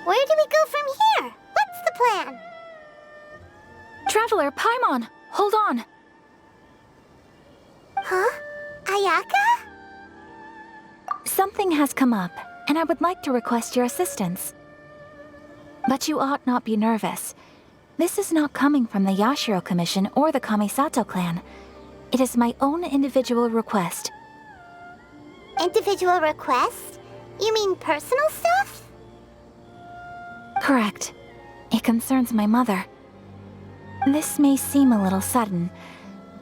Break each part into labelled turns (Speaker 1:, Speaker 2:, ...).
Speaker 1: Where do we go from here? What's the plan?
Speaker 2: Traveler, Paimon, hold on.
Speaker 1: Huh? Ayaka?
Speaker 2: Something has come up, and I would like to request your assistance. But you ought not be nervous. This is not coming from the Yashiro Commission or the Kamisato Clan. It is my own individual request.
Speaker 1: Individual request? You mean personal stuff?
Speaker 2: Correct. It concerns my mother. This may seem a little sudden,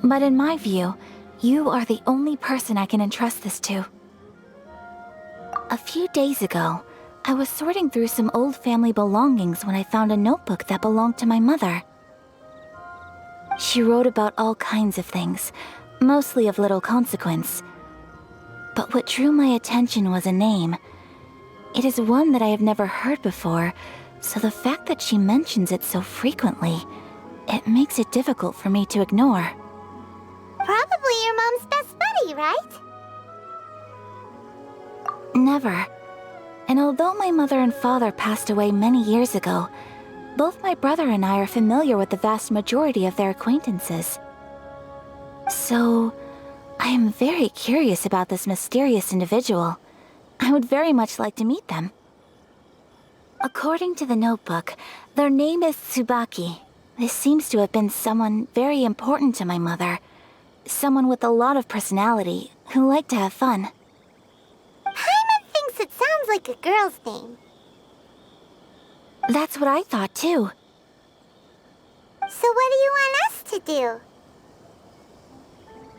Speaker 2: but in my view, you are the only person I can entrust this to. A few days ago, I was sorting through some old family belongings when I found a notebook that belonged to my mother. She wrote about all kinds of things, mostly of little consequence. But what drew my attention was a name. It is one that I have never heard before, so the fact that she mentions it so frequently, it makes it difficult for me to ignore.
Speaker 1: Probably your mom's best buddy, right?
Speaker 2: Never. And although my mother and father passed away many years ago, both my brother and I are familiar with the vast majority of their acquaintances. So, I am very curious about this mysterious individual. I would very much like to meet them. According to the notebook, their name is Tsubaki. This seems to have been someone very important to my mother. Someone with a lot of personality, who liked to have fun.
Speaker 1: Paimon thinks it sounds like a girl's name.
Speaker 2: That's what I thought too.
Speaker 1: So what do you want us to do?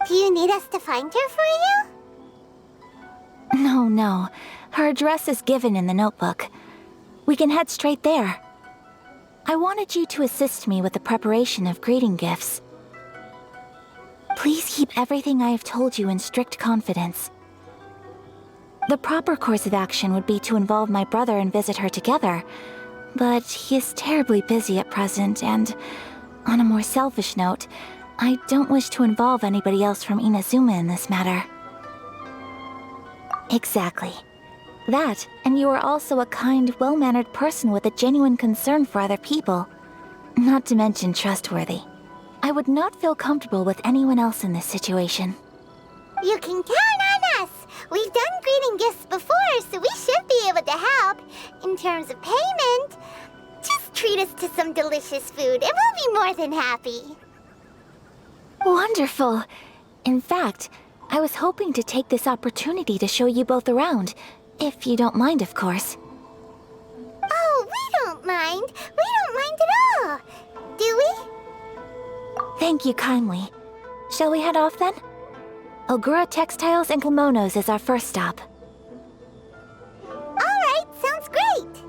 Speaker 1: Do you need us to find her for you?
Speaker 2: No. Her address is given in the notebook. We can head straight there. I wanted you to assist me with the preparation of greeting gifts. Please keep everything I have told you in strict confidence. The proper course of action would be to involve my brother and visit her together, but he is terribly busy at present, and on a more selfish note, I don't wish to involve anybody else from Inazuma in this matter. Exactly. That, and you are also a kind, well-mannered person with a genuine concern for other people. Not to mention trustworthy. I would not feel comfortable with anyone else in this situation.
Speaker 1: You can count on us! We've done greeting gifts before, so we should be able to help. In terms of payment, just treat us to some delicious food and we'll be more than happy.
Speaker 2: Wonderful! In fact, I was hoping to take this opportunity to show you both around, if you don't mind, of course.
Speaker 1: Oh, we don't mind. We don't mind at all. Do we?
Speaker 2: Thank you kindly. Shall we head off then? Ogura Textiles and Kimonos is our first stop.
Speaker 1: All right, sounds great.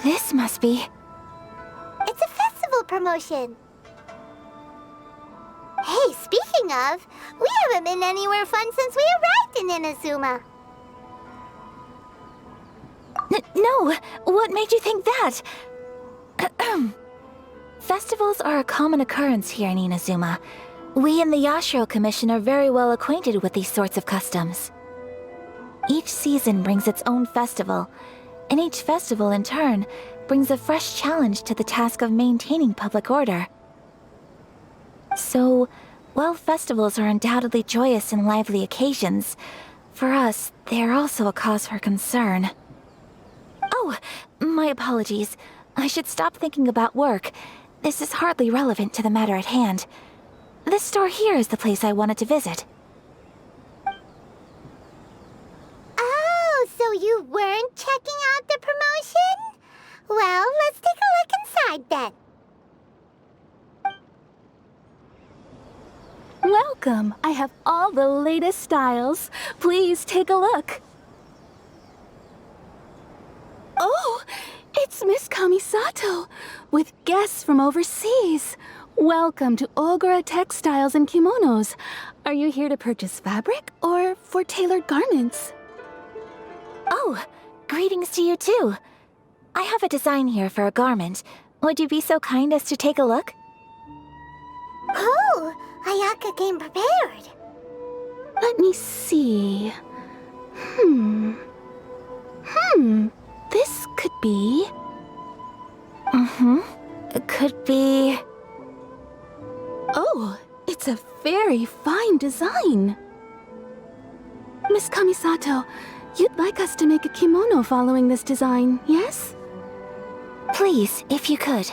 Speaker 2: This must be...
Speaker 1: It's a festival promotion. Hey, speaking of, we haven't been anywhere fun since we arrived in Inazuma.
Speaker 2: No! What made you think that? Festivals are a common occurrence here in Inazuma. We in the Yashiro Commission are very well acquainted with these sorts of customs. Each season brings its own festival, and each festival, in turn, brings a fresh challenge to the task of maintaining public order. So, while festivals are undoubtedly joyous and lively occasions, for us, they are also a cause for concern. Oh, my apologies. I should stop thinking about work. This is hardly relevant to the matter at hand. This store here is the place I wanted to visit.
Speaker 1: Oh, so you weren't checking out the promotion? Well, let's take a look inside then.
Speaker 3: Welcome! I have all the latest styles. Please take a look. Oh, it's Miss Kamisato, with guests from overseas. Welcome to Ogura Textiles and Kimonos. Are you here to purchase fabric or for tailored garments?
Speaker 2: Oh, greetings to you too. I have a design here for a garment. Would you be so kind as to take a look?
Speaker 1: Oh, Ayaka came prepared.
Speaker 3: Let me see. This could be...
Speaker 2: It could be...
Speaker 3: Oh, it's a very fine design. Miss Kamisato, you'd like us to make a kimono following this design, yes?
Speaker 2: Please, if you could.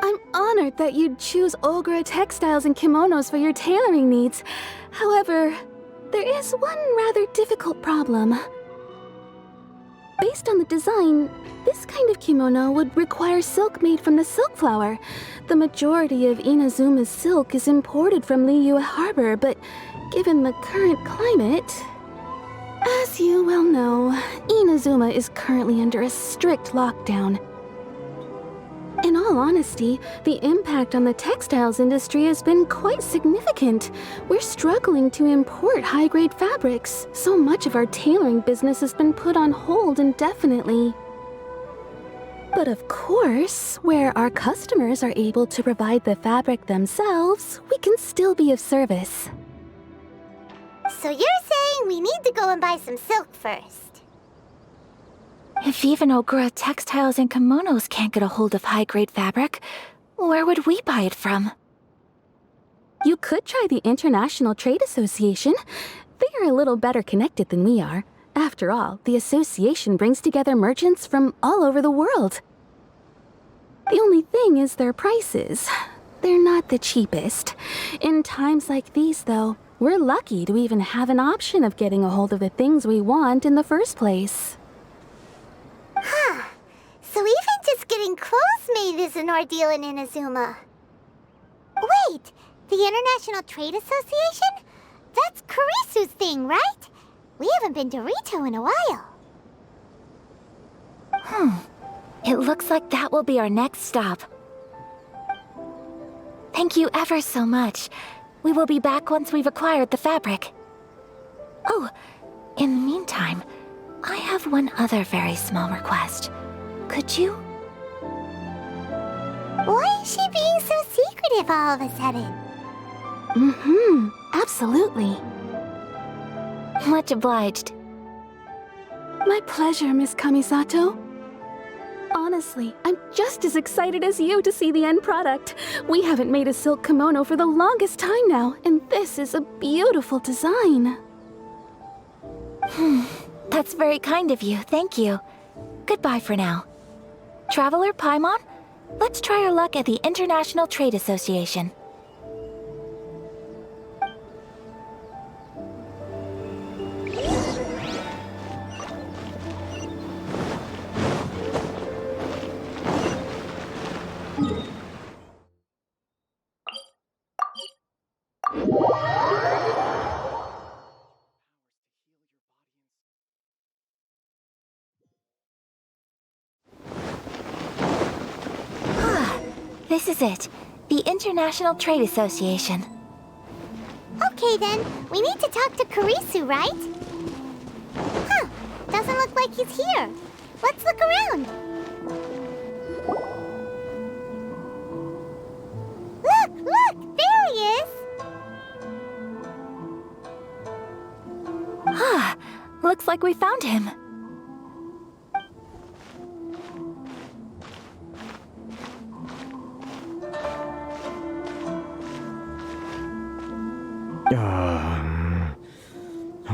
Speaker 3: I'm honored that you'd choose Ogura Textiles and Kimonos for your tailoring needs. However, there is one rather difficult problem. Based on the design, this kind of kimono would require silk made from the silk flower. The majority of Inazuma's silk is imported from Liyue Harbor, but given the current climate... As you well know, Inazuma is currently under a strict lockdown. In all honesty, the impact on the textiles industry has been quite significant. We're struggling to import high-grade fabrics. So much of our tailoring business has been put on hold indefinitely. But of course, where our customers are able to provide the fabric themselves, we can still be of service.
Speaker 1: So you're saying we need to go and buy some silk first?
Speaker 2: If even Ogura Textiles and Kimonos can't get a hold of high-grade fabric, where would we buy it from?
Speaker 3: You could try the International Trade Association. They are a little better connected than we are. After all, the association brings together merchants from all over the world. The only thing is their prices. They're not the cheapest. In times like these, though, we're lucky to even have an option of getting a hold of the things we want in the first place.
Speaker 1: Huh. So even just getting clothes made is an ordeal in Inazuma. Wait, the International Trade Association? That's Kurisu's thing, right? We haven't been to Ritou in a while.
Speaker 2: It looks like that will be our next stop. Thank you ever so much. We will be back once we've acquired the fabric. Oh, in the meantime, I have one other very small request. Could you?
Speaker 1: Why is she being so secretive all of a sudden?
Speaker 3: Absolutely.
Speaker 2: Much obliged.
Speaker 3: My pleasure, Miss Kamisato. Honestly, I'm just as excited as you to see the end product. We haven't made a silk kimono for the longest time now, and this is a beautiful design.
Speaker 2: That's very kind of you, thank you. Goodbye for now. Traveler Paimon, let's try our luck at the International Trade Association. This is it. The International Trade Association.
Speaker 1: Okay then, we need to talk to Kurisu, right? Huh, doesn't look like he's here. Let's look around. Look, there he is!
Speaker 2: Looks like we found him.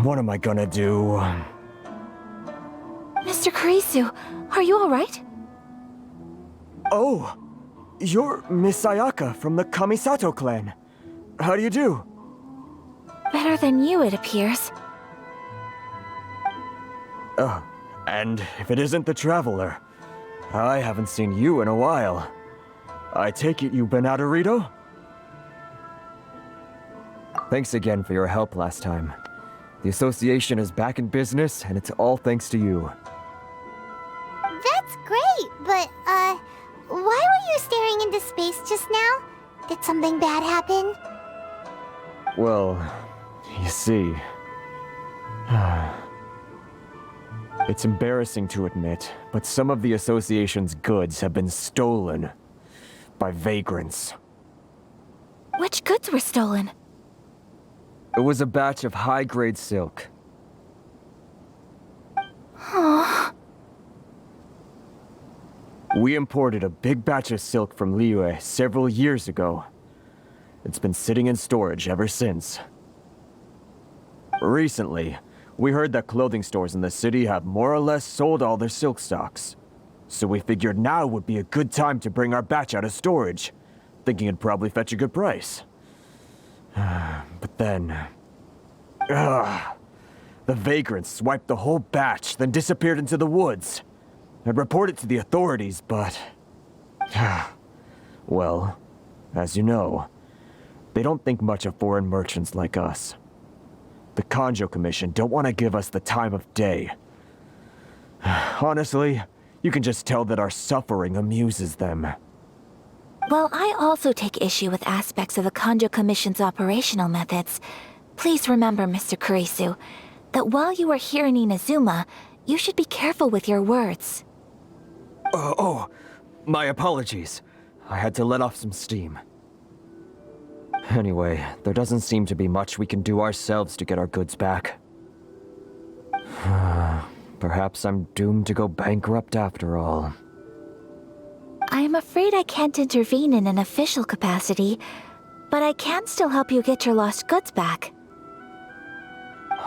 Speaker 4: What am I gonna do?
Speaker 2: Mr. Kurisu, are you alright?
Speaker 4: Oh! You're Miss Ayaka from the Kamisato Clan. How do you do?
Speaker 2: Better than you, it appears.
Speaker 4: And if it isn't the Traveler, I haven't seen you in a while. I take it you've been out of Ritou? Thanks again for your help last time. The association is back in business, and it's all thanks to you.
Speaker 1: That's great, but, why were you staring into space just now? Did something bad happen?
Speaker 4: Well, you see... It's embarrassing to admit, but some of the association's goods have been stolen by vagrants.
Speaker 2: Which goods were stolen?
Speaker 4: It was a batch of high-grade silk.
Speaker 2: Aww.
Speaker 4: We imported a big batch of silk from Liyue several years ago. It's been sitting in storage ever since. Recently, we heard that clothing stores in the city have more or less sold all their silk stocks. So we figured now would be a good time to bring our batch out of storage, thinking it'd probably fetch a good price. But then... the vagrants swiped the whole batch, then disappeared into the woods. I'd report it to the authorities, but... well, as you know, they don't think much of foreign merchants like us. The Kanjo Commission don't want to give us the time of day. Honestly, you can just tell that our suffering amuses them.
Speaker 2: Well, I also take issue with aspects of the Kanjo Commission's operational methods. Please remember, Mr. Kurisu, that while you are here in Inazuma, you should be careful with your words.
Speaker 4: My apologies. I had to let off some steam. Anyway, there doesn't seem to be much we can do ourselves to get our goods back. Perhaps I'm doomed to go bankrupt after all.
Speaker 2: I am afraid I can't intervene in an official capacity, but I can still help you get your lost goods back.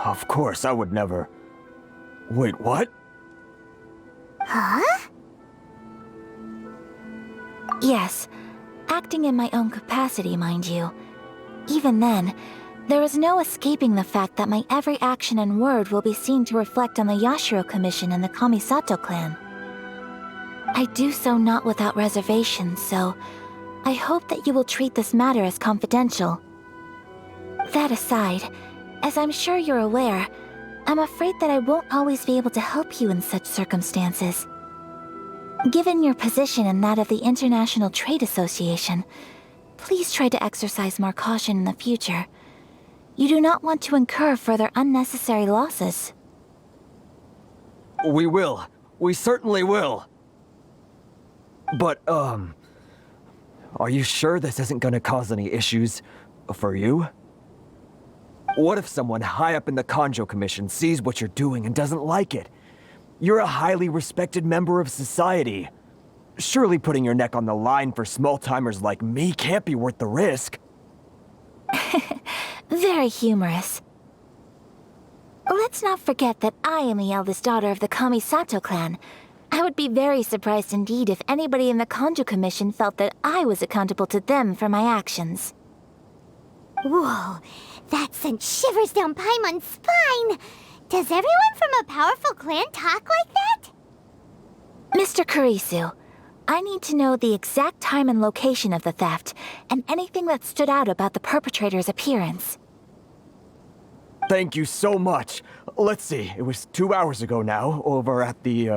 Speaker 4: Of course, I would never... Wait, what?
Speaker 1: Huh?
Speaker 2: Yes, acting in my own capacity, mind you. Even then, there is no escaping the fact that my every action and word will be seen to reflect on the Yashiro Commission and the Kamisato Clan. I do so not without reservations, so I hope that you will treat this matter as confidential. That aside, as I'm sure you're aware, I'm afraid that I won't always be able to help you in such circumstances. Given your position and that of the International Trade Association, please try to exercise more caution in the future. You do not want to incur further unnecessary losses.
Speaker 4: We will. We certainly will. But, are you sure this isn't gonna cause any issues for you? What if someone high up in the Kanjo Commission sees what you're doing and doesn't like it? You're a highly respected member of society. Surely putting your neck on the line for small-timers like me can't be worth the risk.
Speaker 2: Very humorous. Let's not forget that I am the eldest daughter of the Kamisato Clan. I would be very surprised indeed if anybody in the Kanjo Commission felt that I was accountable to them for my actions.
Speaker 1: Whoa, that sent shivers down Paimon's spine! Does everyone from a powerful clan talk like that?
Speaker 2: Mr. Kurisu, I need to know the exact time and location of the theft, and anything that stood out about the perpetrator's appearance.
Speaker 4: Thank you so much. Let's see, it was 2 hours ago now, over at the,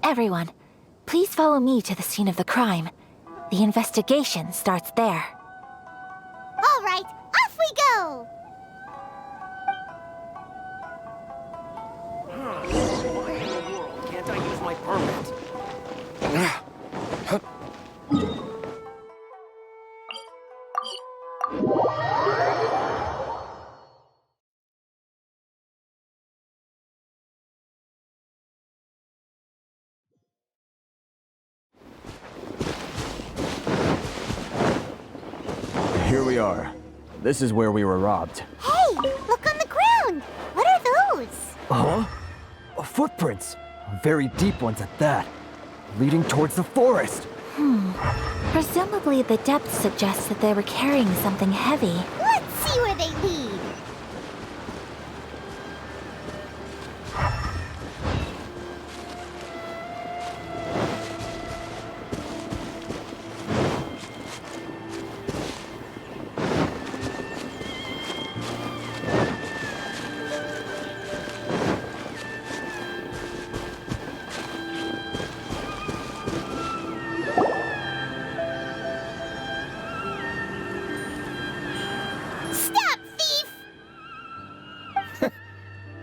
Speaker 2: Everyone, please follow me to the scene of the crime. The investigation starts there.
Speaker 1: All right, off we go!
Speaker 4: Why in the world can't I use my permit? Here we are. This is where we were robbed.
Speaker 1: Hey, look on the ground! What are those?
Speaker 4: Huh? Footprints. Very deep ones at that. Leading towards the forest.
Speaker 2: Presumably the depth suggests that they were carrying something heavy.
Speaker 1: Let's see where they lead.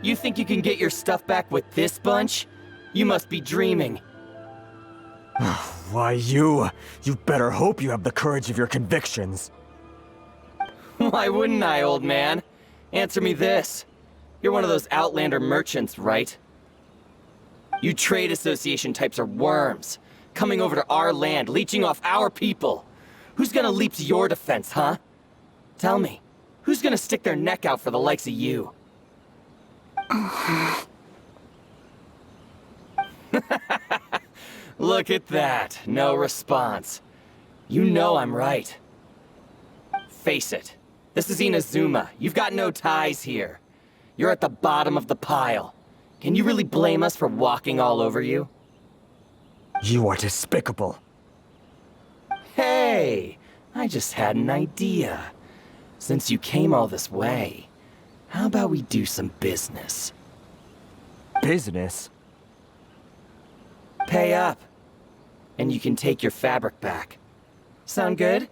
Speaker 5: You think you can get your stuff back with this bunch? You must be dreaming.
Speaker 4: Why, you better hope you have the courage of your convictions.
Speaker 5: Why wouldn't I, old man? Answer me this. You're one of those Outlander merchants, right? You trade association types are worms, coming over to our land, leeching off our people. Who's gonna leap to your defense, huh? Tell me, who's gonna stick their neck out for the likes of you? Look at that, no response. You know I'm right. Face it, this is Inazuma. You've got no ties here. You're at the bottom of the pile. Can you really blame us for walking all over you?
Speaker 4: You are despicable.
Speaker 5: Hey, I just had an idea. Since you came all this way, how about we do some business?
Speaker 4: Business?
Speaker 5: Pay up, and you can take your fabric back. Sound good?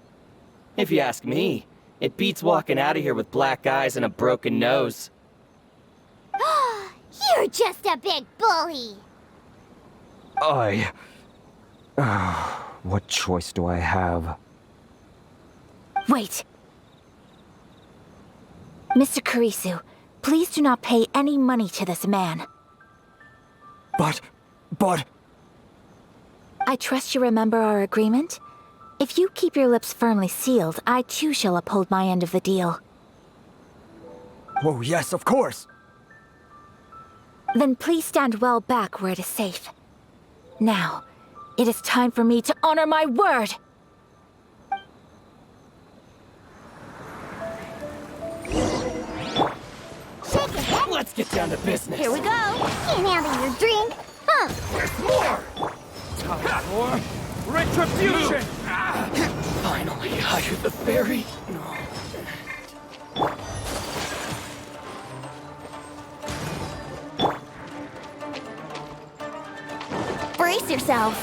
Speaker 5: If you ask me, it beats walking out of here with black eyes and a broken nose.
Speaker 1: You're just a big bully.
Speaker 4: What choice do I have?
Speaker 2: Wait. Mr. Kurisu, please do not pay any money to this man.
Speaker 4: But...
Speaker 2: I trust you remember our agreement? If you keep your lips firmly sealed, I too shall uphold my end of the deal.
Speaker 4: Oh, yes, of course!
Speaker 2: Then please stand well back where it is safe. Now, it is time for me to honor my word!
Speaker 1: Shake it, head.
Speaker 5: Let's get down to business.
Speaker 1: Here we go. Can't handle your drink. Huh.
Speaker 5: There's more! Time for retribution! Finally, I hear the fairy.
Speaker 1: Brace yourselves.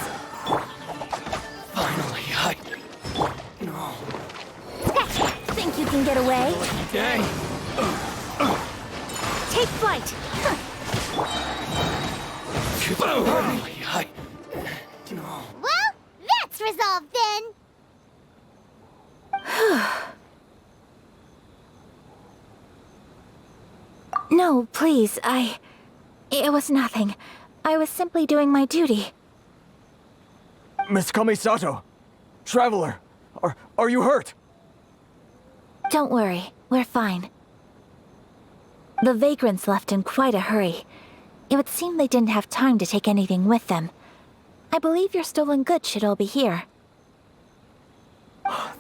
Speaker 5: Finally, No.
Speaker 1: Think you can get away?
Speaker 5: Dang!
Speaker 1: Take flight.
Speaker 5: Finally, No.
Speaker 1: Well, that's resolved then.
Speaker 2: No, please, It was nothing. I was simply doing my duty.
Speaker 4: Miss Kamisato! Traveler! Are you hurt?
Speaker 2: Don't worry, we're fine. The vagrants left in quite a hurry. It would seem they didn't have time to take anything with them. I believe your stolen goods should all be here.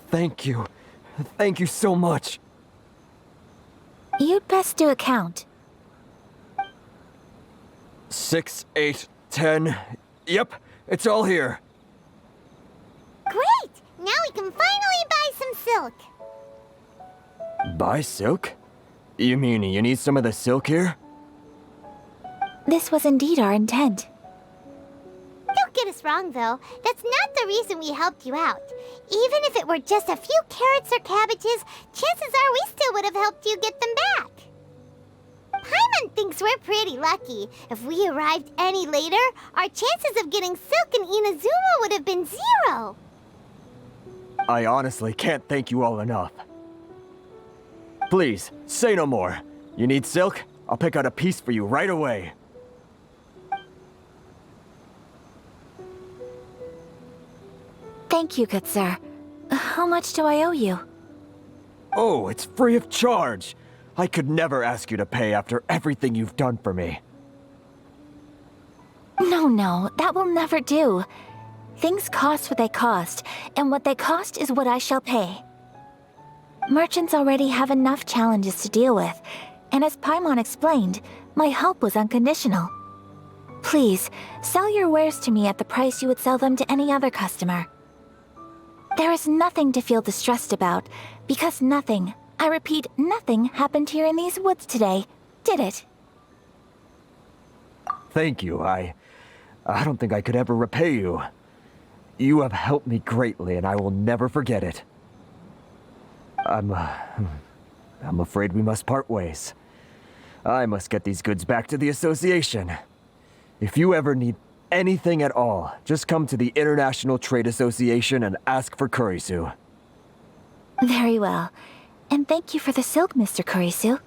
Speaker 4: Thank you. Thank you so much.
Speaker 2: You'd best do a count.
Speaker 4: 6, 8, 10. Yep, it's all here.
Speaker 1: Great! Now we can finally buy some silk.
Speaker 4: Buy silk? You mean you need some of the silk here?
Speaker 2: This was indeed our intent.
Speaker 1: Don't get us wrong, though. That's not the reason we helped you out. Even if it were just a few carrots or cabbages, chances are we still would have helped you get them back. Paimon thinks we're pretty lucky. If we arrived any later, our chances of getting silk in Inazuma would have been 0.
Speaker 4: I honestly can't thank you all enough. Please, say no more. You need silk? I'll pick out a piece for you right away.
Speaker 2: Thank you, good sir. How much do I owe you?
Speaker 4: Oh, it's free of charge. I could never ask you to pay after everything you've done for me.
Speaker 2: No, that will never do. Things cost what they cost, and what they cost is what I shall pay. Merchants already have enough challenges to deal with, and as Paimon explained, my help was unconditional. Please, sell your wares to me at the price you would sell them to any other customer. There is nothing to feel distressed about, because nothing, I repeat, nothing happened here in these woods today, did it?
Speaker 4: Thank you. I don't think I could ever repay you. You have helped me greatly, and I will never forget it. I'm afraid we must part ways. I must get these goods back to the association. If you ever need anything at all, just come to the International Trade Association and ask for Kurisu.
Speaker 2: Very well. And thank you for the silk, Mr. Kurisu.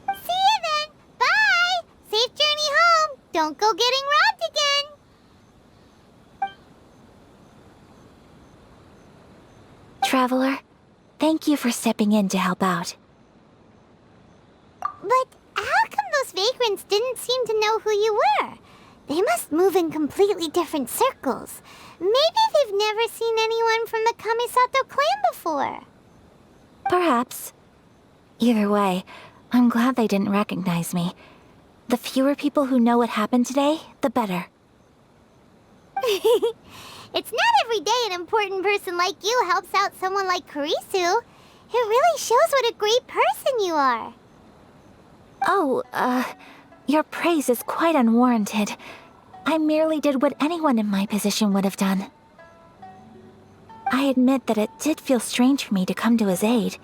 Speaker 1: See you then. Bye. Safe journey home. Don't go getting robbed again.
Speaker 2: Traveler, thank you for stepping in to help out.
Speaker 1: But how come those vagrants didn't seem to know who you were? They must move in completely different circles. Maybe they've never seen anyone from the Kamisato Clan before.
Speaker 2: Perhaps. Either way, I'm glad they didn't recognize me. The fewer people who know what happened today, the better.
Speaker 1: It's not every day an important person like you helps out someone like Kurisu. It really shows what a great person you are.
Speaker 2: Oh, your praise is quite unwarranted. I merely did what anyone in my position would have done. I admit that it did feel strange for me to come to his aid.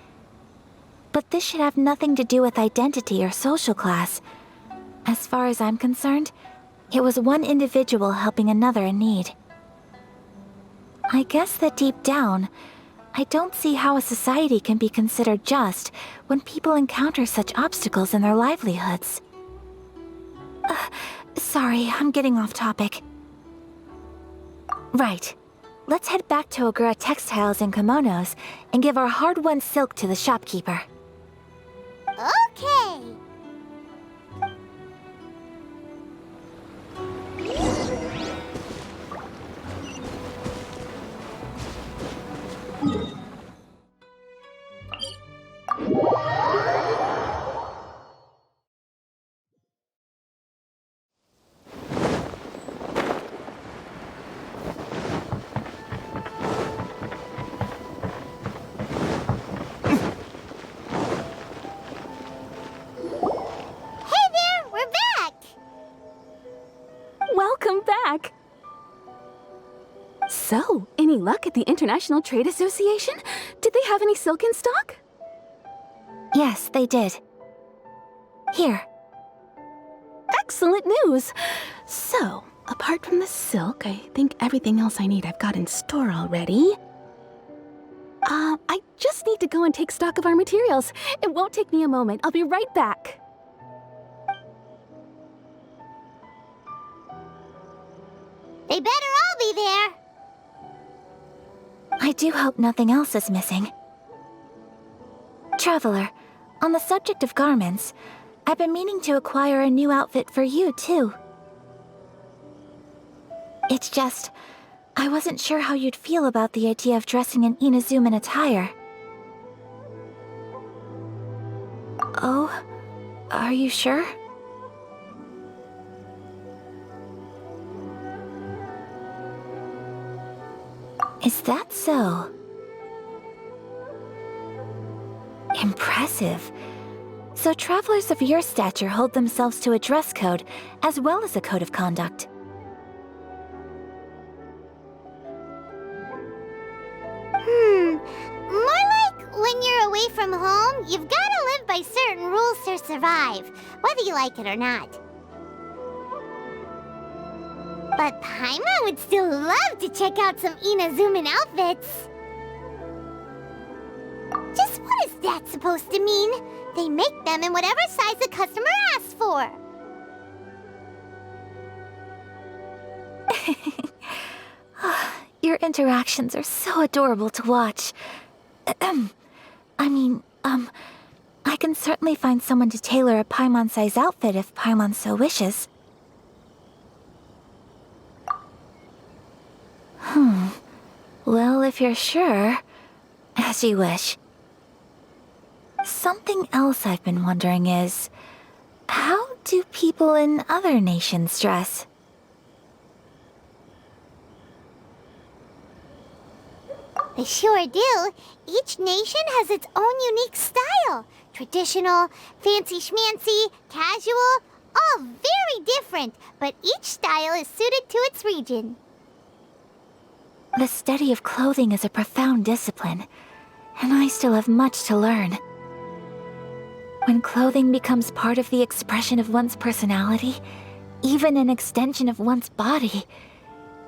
Speaker 2: But this should have nothing to do with identity or social class. As far as I'm concerned, it was one individual helping another in need. I guess that deep down, I don't see how a society can be considered just when people encounter such obstacles in their livelihoods. Sorry, I'm getting off topic. Right. Let's head back to Ogura Textiles and Kimonos and give our hard-won silk to the shopkeeper.
Speaker 1: Okay.
Speaker 3: Welcome back! So, any luck at the International Trade Association? Did they have any silk in stock?
Speaker 2: Yes, they did. Here.
Speaker 3: Excellent news! So, apart from the silk, I think everything else I need I've got in store already. I just need to go and take stock of our materials. It won't take me a moment. I'll be right back.
Speaker 1: They better all be there.
Speaker 2: I do hope nothing else is missing. Traveler, on the subject of garments, I've been meaning to acquire a new outfit for you, too. It's just, I wasn't sure how you'd feel about the idea of dressing in Inazuman attire. Oh, are you sure? Is that so? Impressive. So travelers of your stature hold themselves to a dress code as well as a code of conduct.
Speaker 1: More like when you're away from home, you've gotta live by certain rules to survive, whether you like it or not. But Paimon would still love to check out some Inazuman outfits. Just what is that supposed to mean? They make them in whatever size the customer asks for.
Speaker 2: Your interactions are so adorable to watch. I can certainly find someone to tailor a Paimon-size outfit if Paimon so wishes. Well, if you're sure, as you wish. Something else I've been wondering is, how do people in other nations dress?
Speaker 1: They sure do. Each nation has its own unique style. Traditional, fancy schmancy, casual, all very different, but each style is suited to its region.
Speaker 2: The study of clothing is a profound discipline, and I still have much to learn. When clothing becomes part of the expression of one's personality, even an extension of one's body,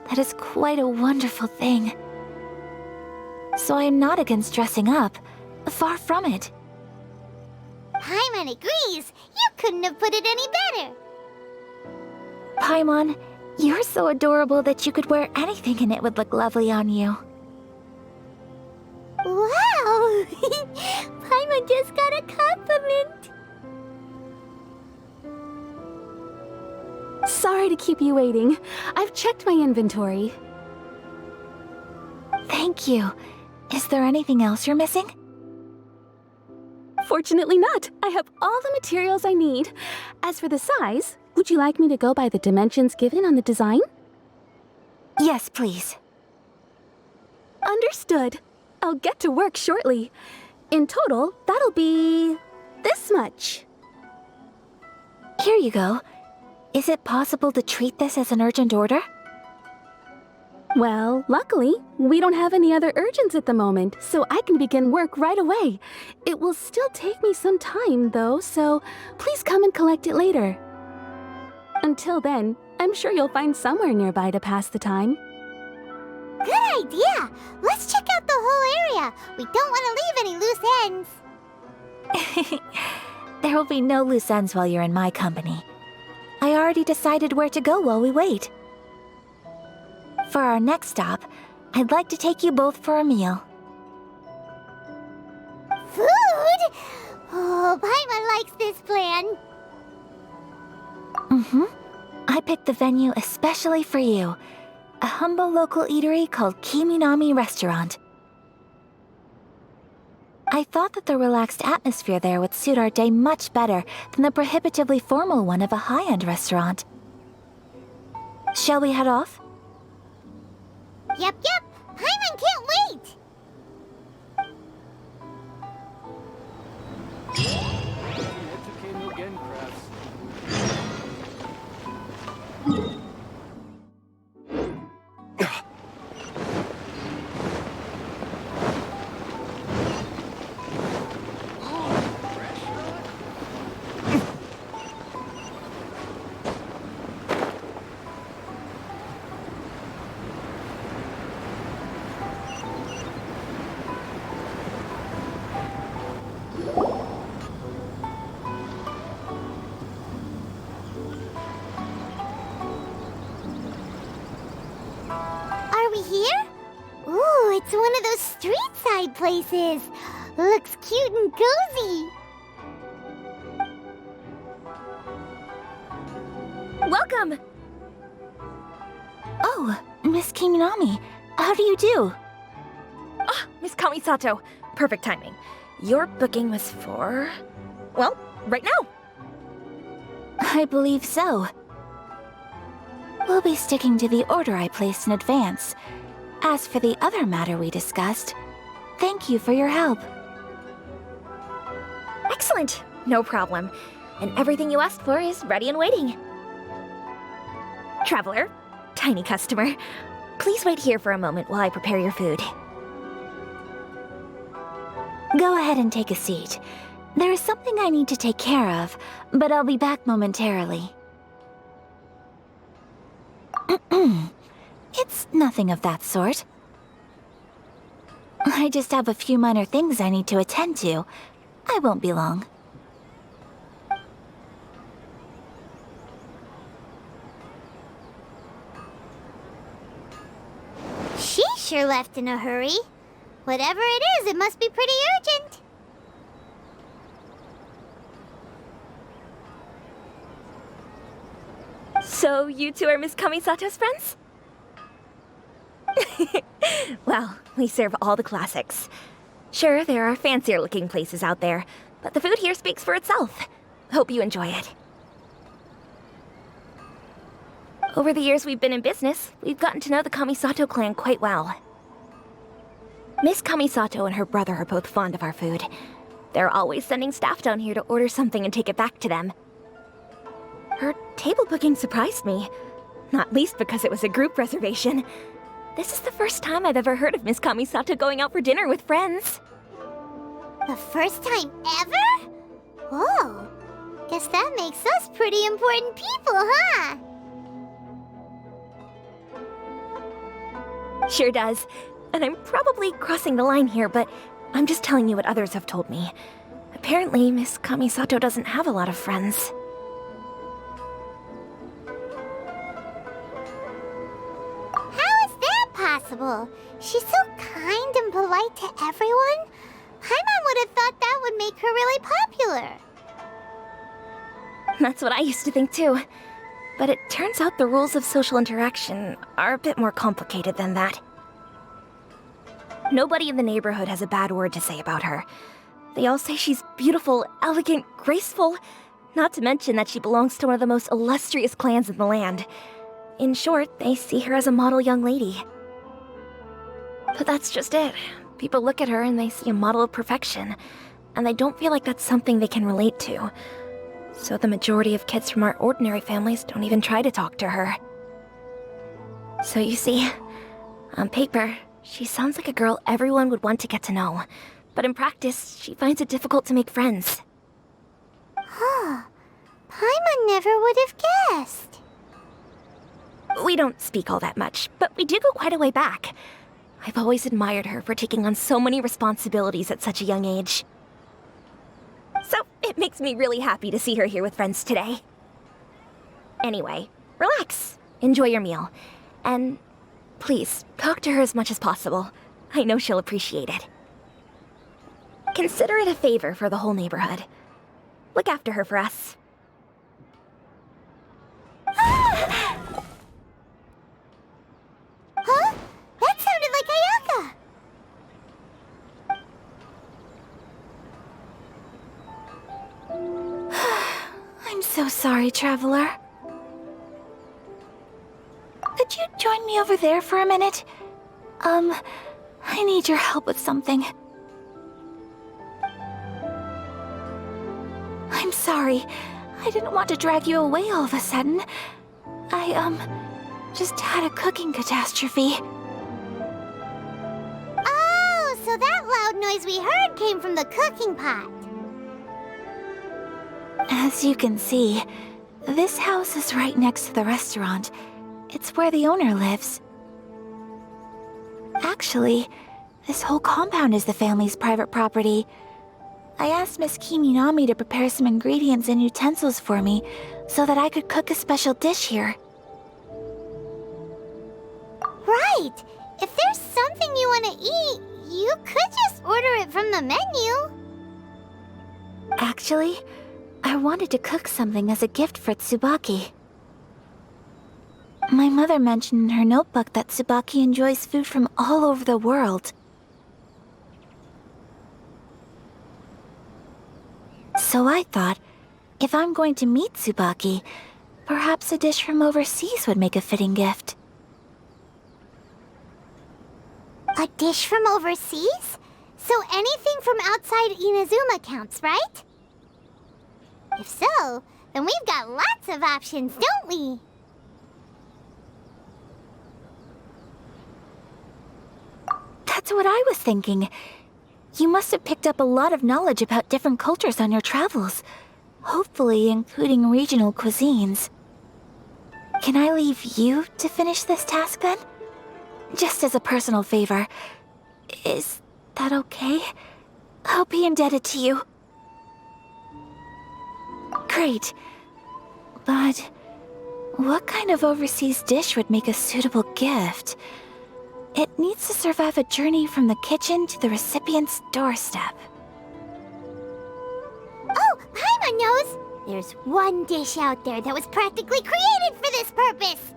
Speaker 2: that is quite a wonderful thing. So I am not against dressing up. Far from it.
Speaker 1: Paimon agrees. You couldn't have put it any better.
Speaker 2: Paimon, you're so adorable that you could wear anything and it would look lovely on you.
Speaker 1: Wow! Paimon just got a compliment.
Speaker 3: Sorry to keep you waiting. I've checked my inventory.
Speaker 2: Thank you. Is there anything else you're missing?
Speaker 3: Fortunately not. I have all the materials I need. As for the size, would you like me to go by the dimensions given on the design?
Speaker 2: Yes, please.
Speaker 3: Understood. I'll get to work shortly. In total, that'll be this much.
Speaker 2: Here you go. Is it possible to treat this as an urgent order?
Speaker 3: Well, luckily, we don't have any other urgents at the moment, so I can begin work right away. It will still take me some time, though, so please come and collect it later. Until then, I'm sure you'll find somewhere nearby to pass the time.
Speaker 1: Good idea. Let's check out the whole area. We don't want to leave any loose ends.
Speaker 2: There will be no loose ends while you're in my company. I already decided where to go while we wait. For our next stop, I'd like to take you both for a meal.
Speaker 1: Food? Oh, Paimon likes this plan.
Speaker 2: I picked the venue especially for you. A humble local eatery called Kiminami Restaurant. I thought that the relaxed atmosphere there would suit our day much better than the prohibitively formal one of a high-end restaurant. Shall we head off?
Speaker 1: Yep. Paimon can't wait. Are we here? Ooh, it's one of those street-side places. Looks cute and cozy.
Speaker 2: Welcome! Oh, Miss Kiminami, how do you do?
Speaker 6: Ah, Miss Kamisato. Perfect timing. Your booking was for... well, right now.
Speaker 2: I believe so. We'll be sticking to the order I placed in advance. As for the other matter we discussed, thank you for your help.
Speaker 6: Excellent. No problem. And everything you asked for is ready and waiting. Traveler, tiny customer, please wait here for a moment while I prepare your food.
Speaker 2: Go ahead and take a seat. There is something I need to take care of, but I'll be back momentarily. It's nothing of that sort. I just have a few minor things I need to attend to. I won't be long.
Speaker 1: She sure left in a hurry. Whatever it is, it must be pretty urgent.
Speaker 6: So, you two are Miss Kamisato's friends? Well, we serve all the classics. Sure, there are fancier-looking places out there, but the food here speaks for itself. Hope you enjoy it. Over the years we've been in business, we've gotten to know the Kamisato Clan quite well. Miss Kamisato and her brother are both fond of our food. They're always sending staff down here to order something and take it back to them. Her table booking surprised me, not least because it was a group reservation. This is the first time I've ever heard of Miss Kamisato going out for dinner with friends.
Speaker 1: The first time ever? Whoa. Guess that makes us pretty important people, huh?
Speaker 6: Sure does. And I'm probably crossing the line here, but I'm just telling you what others have told me. Apparently, Miss Kamisato doesn't have a lot of friends.
Speaker 1: How is that possible? She's so kind and polite to everyone. Paimon would have thought that would make her really popular.
Speaker 6: That's what I used to think too. But it turns out the rules of social interaction are a bit more complicated than that. Nobody in the neighborhood has a bad word to say about her. They all say she's beautiful, elegant, graceful, not to mention that she belongs to one of the most illustrious clans in the land. In short, they see her as a model young lady. But that's just it. People look at her and they see a model of perfection, and they don't feel like that's something they can relate to. So the majority of kids from our ordinary families don't even try to talk to her. So you see, on paper, she sounds like a girl everyone would want to get to know. But in practice, she finds it difficult to make friends.
Speaker 1: Huh. Paimon never would have guessed.
Speaker 6: We don't speak all that much, but we do go quite a way back. I've always admired her for taking on so many responsibilities at such a young age. So it makes me really happy to see her here with friends today. Anyway, relax, enjoy your meal, and please talk to her as much as possible. I know she'll appreciate it. Consider it a favor for the whole neighborhood. Look after her for us.
Speaker 1: Huh? That sounded like Ayaka!
Speaker 2: I'm so sorry, Traveler. Could you join me over there for a minute? I need your help with something. I'm sorry. I didn't want to drag you away all of a sudden. I, just had a cooking catastrophe.
Speaker 1: Oh, so that loud noise we heard came from the cooking pot.
Speaker 2: As you can see, this house is right next to the restaurant. It's where the owner lives. Actually, this whole compound is the family's private property. I asked Miss Kiminami to prepare some ingredients and utensils for me so that I could cook a special dish here.
Speaker 1: Right! If there's something you want to eat, you could just order it from the menu.
Speaker 2: Actually, I wanted to cook something as a gift for Tsubaki. My mother mentioned in her notebook that Tsubaki enjoys food from all over the world. So I thought, if I'm going to meet Tsubaki, perhaps a dish from overseas would make a fitting gift.
Speaker 1: A dish from overseas? So anything from outside Inazuma counts, right? If so, then we've got lots of options, don't we?
Speaker 2: That's what I was thinking. You must have picked up a lot of knowledge about different cultures on your travels, hopefully including regional cuisines. Can I leave you to finish this task then? Just as a personal favor. Is that okay? I'll be indebted to you. Great. But what kind of overseas dish would make a suitable gift? It needs to survive a journey from the kitchen to the recipient's doorstep.
Speaker 1: Oh, Paimon knows! There's one dish out there that was practically created for this purpose!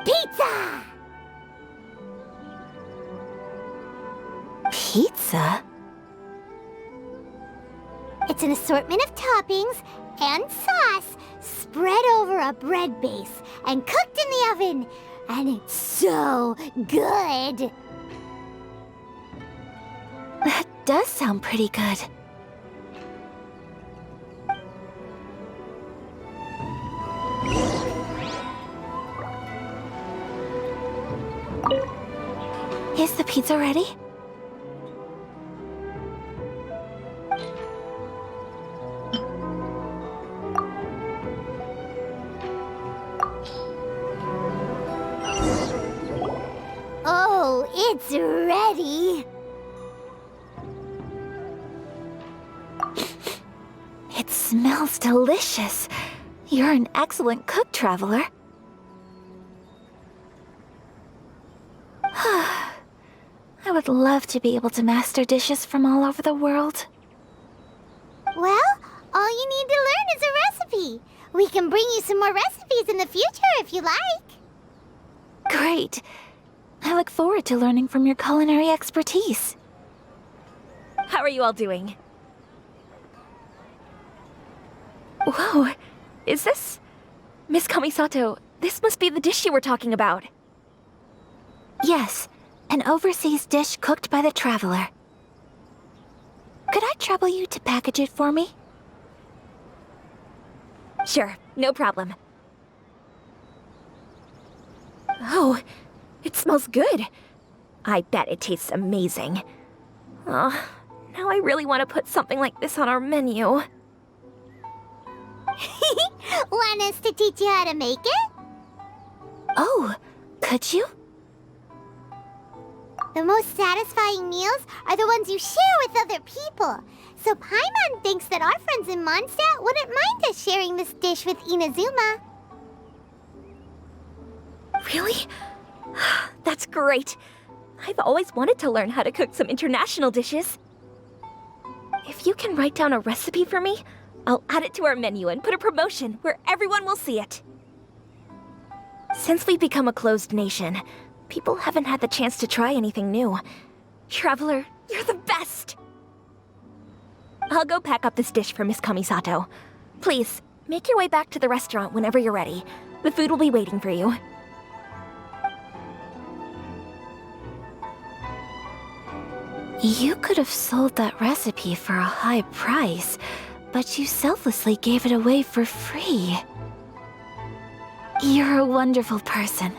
Speaker 1: Pizza!
Speaker 2: Pizza?
Speaker 1: It's an assortment of toppings and sauce spread over a bread base and cooked in the oven. And it's so good!
Speaker 2: That does sound pretty good. Is the pizza ready?
Speaker 1: ready.
Speaker 2: It smells delicious. You're an excellent cook, Traveler. I would love to be able to master dishes from all over the world.
Speaker 1: Well, all you need to learn is a recipe. We can bring you some more recipes in the future if you like.
Speaker 2: Great. I look forward to learning from your culinary expertise.
Speaker 6: How are you all doing? Whoa, is this... Miss Kamisato, this must be the dish you were talking about.
Speaker 2: Yes, an overseas dish cooked by the Traveler. Could I trouble you to package it for me?
Speaker 6: Sure, no problem. Oh, it smells good. I bet it tastes amazing. Oh, now I really want to put something like this on our menu.
Speaker 1: Want us to teach you how to make it?
Speaker 2: Oh, could you?
Speaker 1: The most satisfying meals are the ones you share with other people. So Paimon thinks that our friends in Mondstadt wouldn't mind us sharing this dish with Inazuma.
Speaker 6: Really? That's great. I've always wanted to learn how to cook some international dishes. If you can write down a recipe for me, I'll add it to our menu and put a promotion where everyone will see it. Since we've become a closed nation, people haven't had the chance to try anything new. Traveler, you're the best! I'll go pack up this dish for Miss Kamisato. Please, make your way back to the restaurant whenever you're ready. The food will be waiting for you.
Speaker 2: You could have sold that recipe for a high price, but you selflessly gave it away for free. You're a wonderful person.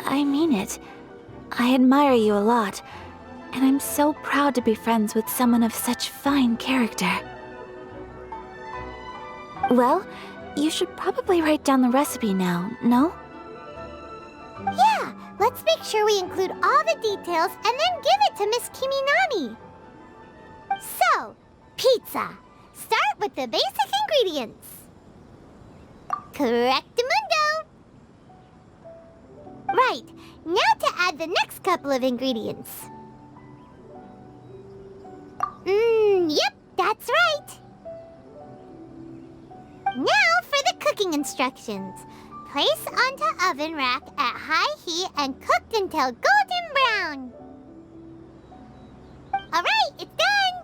Speaker 2: I mean it. I admire you a lot, and I'm so proud to be friends with someone of such fine character. Well, you should probably write down the recipe now, no?
Speaker 1: Yeah, let's make sure we include all the details and then give it to Miss Kiminami. So, pizza. Start with the basic ingredients. Correctamundo. Right, now to add the next couple of ingredients. Yep, that's right. Now for the cooking instructions. Place onto oven rack at high heat and cook until golden brown. Alright, it's done!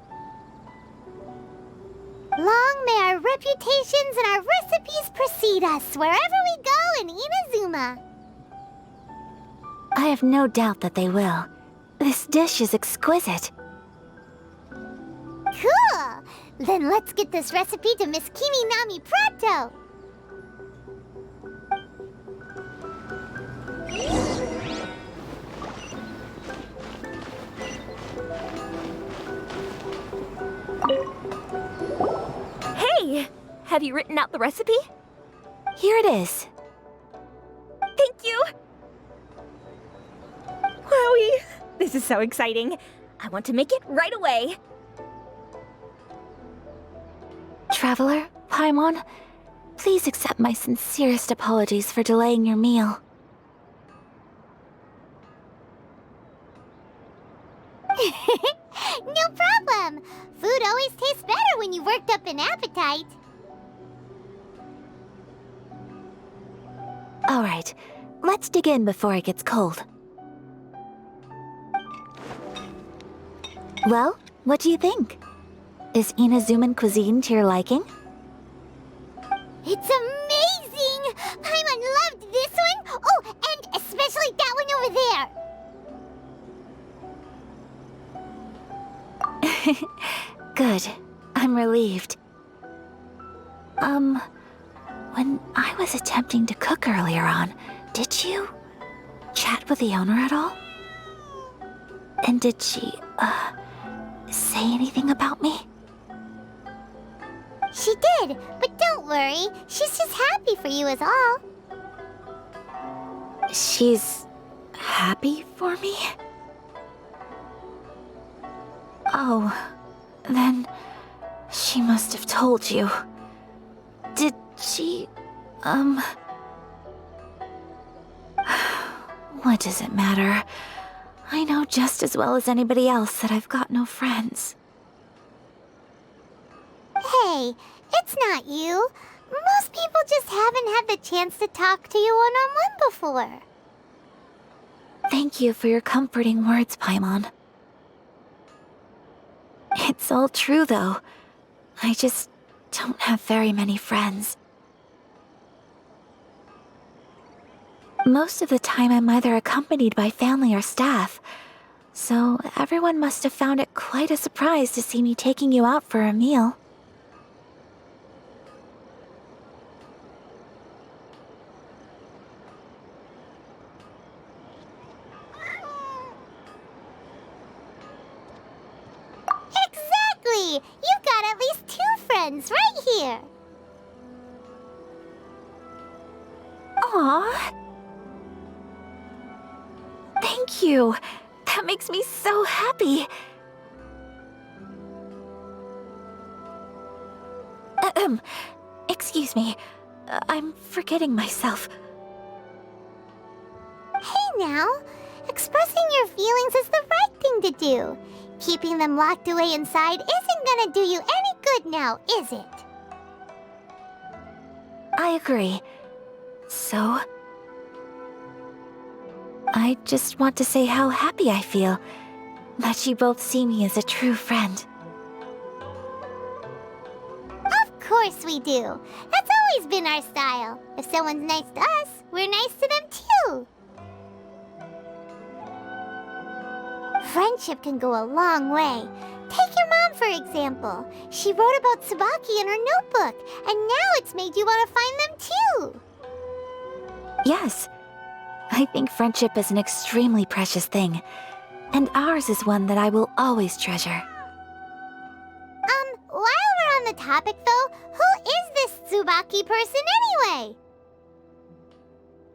Speaker 1: Long may our reputations and our recipes precede us wherever we go in Inazuma.
Speaker 2: I have no doubt that they will. This dish is exquisite.
Speaker 1: Cool! Then let's get this recipe to Miss Kiminami pronto!
Speaker 6: Hey! Have you written out the recipe?
Speaker 2: Here it is.
Speaker 6: Thank you! Wowie! This is so exciting. I want to make it right away.
Speaker 2: Traveler, Paimon, please accept my sincerest apologies for delaying your meal.
Speaker 1: No problem! Food always tastes better when you worked up an appetite.
Speaker 2: All right, let's dig in before it gets cold. Well, what do you think? Is Inazuman cuisine to your liking?
Speaker 1: It's amazing! Paimon loved this one! Oh, and especially that one over there!
Speaker 2: Good. I'm relieved. When I was attempting to cook earlier on, did you chat with the owner at all? And did she, say anything about me?
Speaker 1: She did, but don't worry. She's just happy for you is all.
Speaker 2: She's happy for me? Oh, then she must have told you. Did she, What does it matter? I know just as well as anybody else that I've got no friends.
Speaker 1: Hey, it's not you. Most people just haven't had the chance to talk to you one-on-one before.
Speaker 2: Thank you for your comforting words, Paimon. It's all true, though. I just don't have very many friends. Most of the time, I'm either accompanied by family or staff, so everyone must have found it quite a surprise to see me taking you out for a meal.
Speaker 1: Exactly! You've got at least 2 friends right here.
Speaker 2: Aww. Thank you. That makes me so happy. Excuse me. I'm forgetting myself.
Speaker 1: Hey now, expressing your feelings is the right thing to do. Keeping them locked away inside isn't gonna do you any good now, is it?
Speaker 2: I agree. So, I just want to say how happy I feel that you both see me as a true friend.
Speaker 1: Of course we do. That's always been our style. If someone's nice to us, we're nice to them too. Friendship can go a long way. Take your mom, for example. She wrote about Tsubaki in her notebook, and now it's made you want to find them too.
Speaker 2: Yes, I think friendship is an extremely precious thing, and ours is one that I will always treasure.
Speaker 1: While we're on the topic though, who is this Tsubaki person anyway?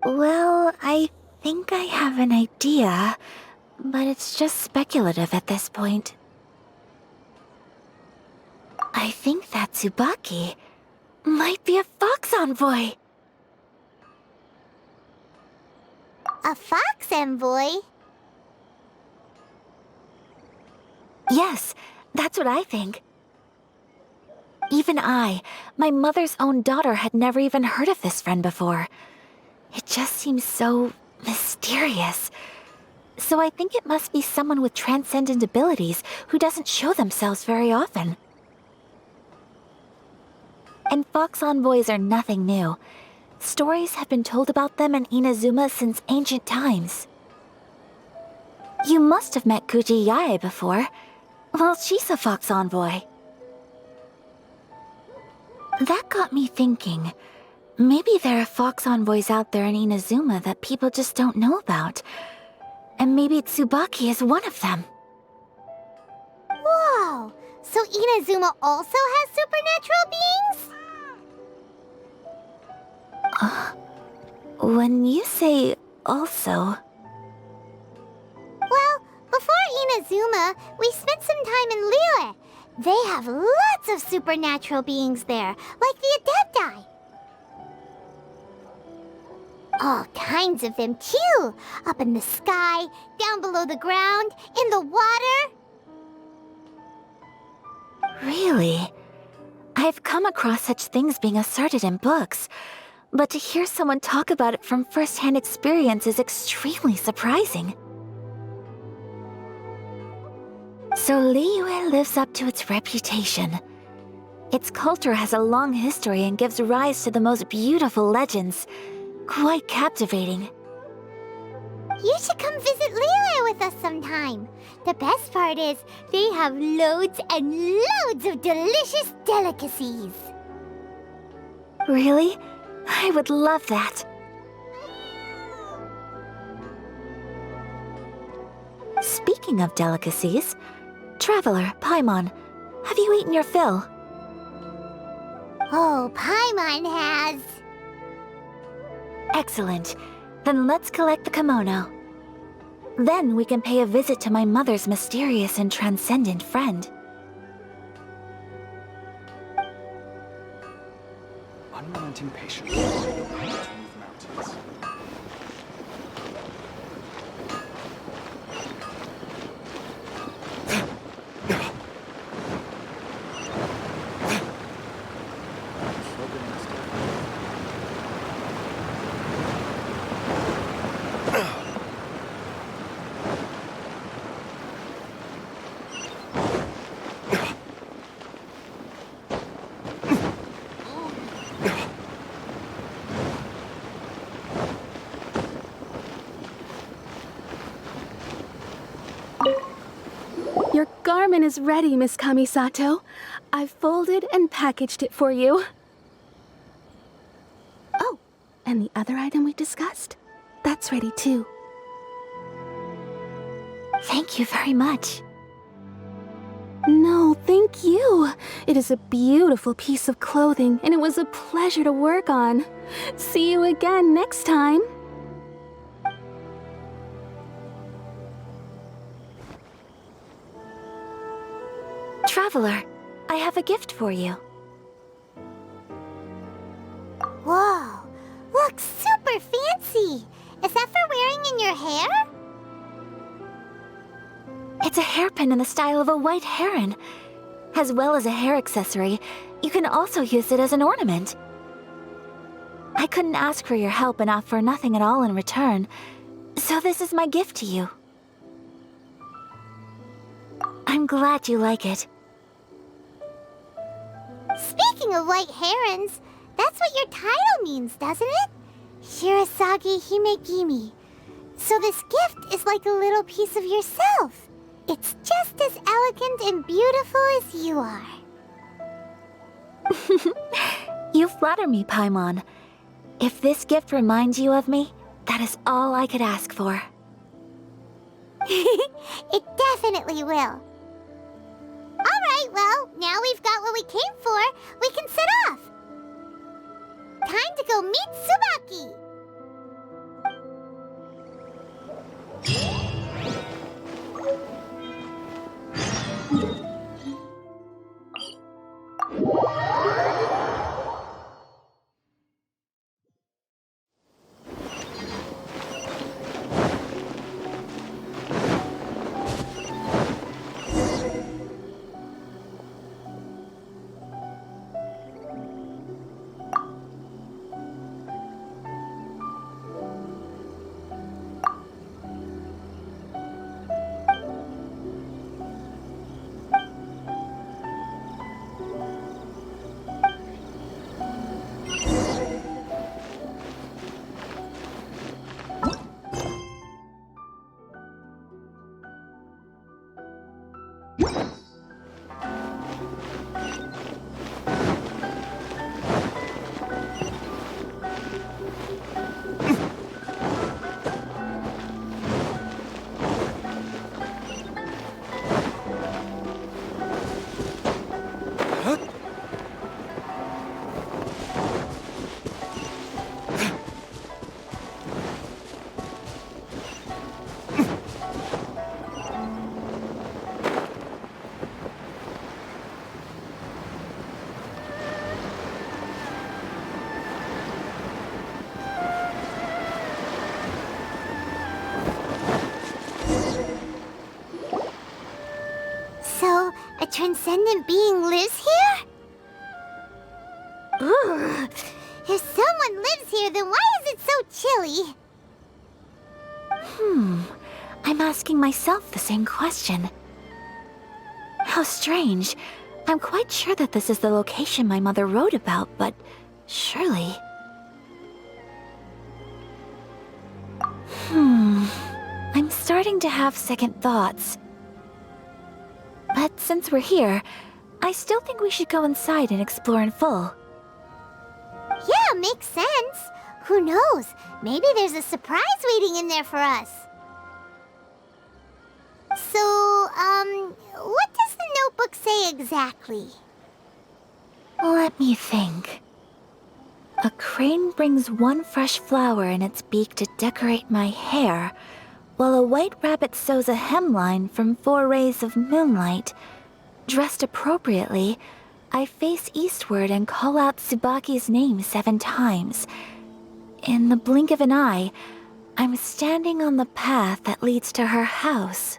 Speaker 2: Well, I think I have an idea, but it's just speculative at this point. I think that Tsubaki might be a fox envoy.
Speaker 1: A fox envoy?
Speaker 2: Yes, that's what I think. Even I, my mother's own daughter, had never even heard of this friend before. It just seems so mysterious. So I think it must be someone with transcendent abilities who doesn't show themselves very often. And fox envoys are nothing new. Stories have been told about them in Inazuma since ancient times. You must have met Kuji Yae before. Well, she's a fox envoy. That got me thinking. Maybe there are fox envoys out there in Inazuma that people just don't know about. And maybe Tsubaki is one of them.
Speaker 1: Whoa! So Inazuma also has supernatural beings?
Speaker 2: When you say also...
Speaker 1: Well, before Inazuma, we spent some time in Liyue. They have lots of supernatural beings there, like the Adepti. All kinds of them too. Up in the sky, down below the ground, in the water.
Speaker 2: Really? I've come across such things being asserted in books, but to hear someone talk about it from first-hand experience is extremely surprising. So Liyue lives up to its reputation. Its culture has a long history and gives rise to the most beautiful legends. Quite captivating.
Speaker 1: You should come visit Liyue with us sometime. The best part is, they have loads and loads of delicious delicacies.
Speaker 2: Really? I would love that. Speaking of delicacies, Traveler, Paimon, have you eaten your fill?
Speaker 1: Oh, Paimon has.
Speaker 2: Excellent. Then let's collect the kimono. Then we can pay a visit to my mother's mysterious and transcendent friend.
Speaker 7: Unrelenting patience. Smooth mountains.
Speaker 3: Your garment is ready, Miss Kamisato. I've folded and packaged it for you. Oh, and the other item we discussed? That's ready too.
Speaker 2: Thank you very much.
Speaker 3: No, thank you. It is a beautiful piece of clothing, and it was a pleasure to work on. See you again next time.
Speaker 2: Traveler, I have a gift for you.
Speaker 1: Whoa, looks super fancy. Is that for wearing in your hair?
Speaker 2: It's a hairpin in the style of a white heron. As well as a hair accessory, you can also use it as an ornament. I couldn't ask for your help and offer nothing at all in return, so this is my gift to you. I'm glad you like it.
Speaker 1: Speaking of white herons, that's what your title means, doesn't it? Shirasagi Himegimi. So this gift is like a little piece of yourself. It's just as elegant and beautiful as you are.
Speaker 2: You flatter me, Paimon. If this gift reminds you of me, that is all I could ask for.
Speaker 1: It definitely will. Alright, well, now we've got what we came for, we can set off. Time to go meet Tsubaki! So, a transcendent being lives here? Ugh. If someone lives here, then why is it so chilly?
Speaker 2: I'm asking myself the same question. How strange. I'm quite sure that this is the location my mother wrote about, but surely... I'm starting to have second thoughts. But since we're here, I still think we should go inside and explore in full.
Speaker 1: Yeah, makes sense. Who knows? Maybe there's a surprise waiting in there for us. So, what does the notebook say exactly?
Speaker 2: Let me think. A crane brings one fresh flower in its beak to decorate my hair, while a white rabbit sews a hemline from 4 rays of moonlight. Dressed appropriately, I face eastward and call out Tsubaki's name 7 times. In the blink of an eye, I'm standing on the path that leads to her house.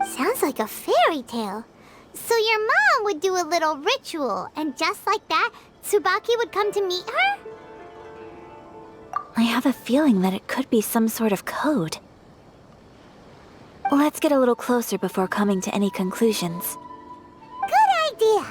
Speaker 1: Sounds like a fairy tale. So your mom would do a little ritual, and just like that, Tsubaki would come to meet her?
Speaker 2: I have a feeling that it could be some sort of code. Let's get a little closer before coming to any conclusions.
Speaker 1: Good idea.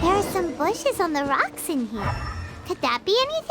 Speaker 1: There are some bushes on the rocks in here. Could that be anything?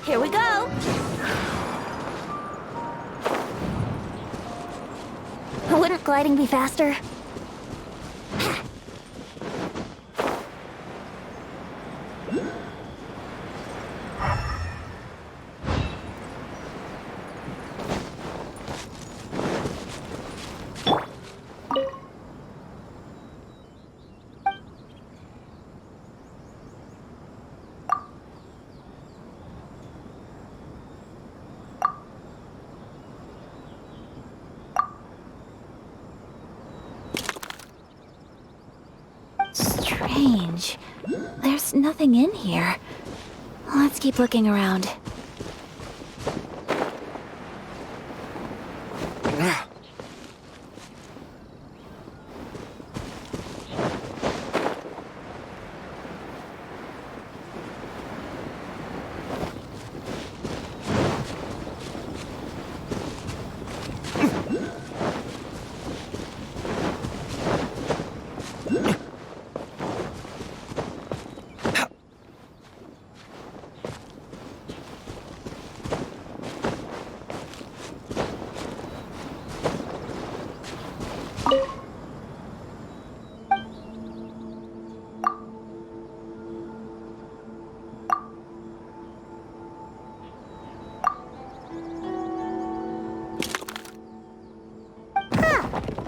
Speaker 6: Here we go!
Speaker 2: Wouldn't gliding be faster? Strange. There's nothing in here. Let's keep looking around.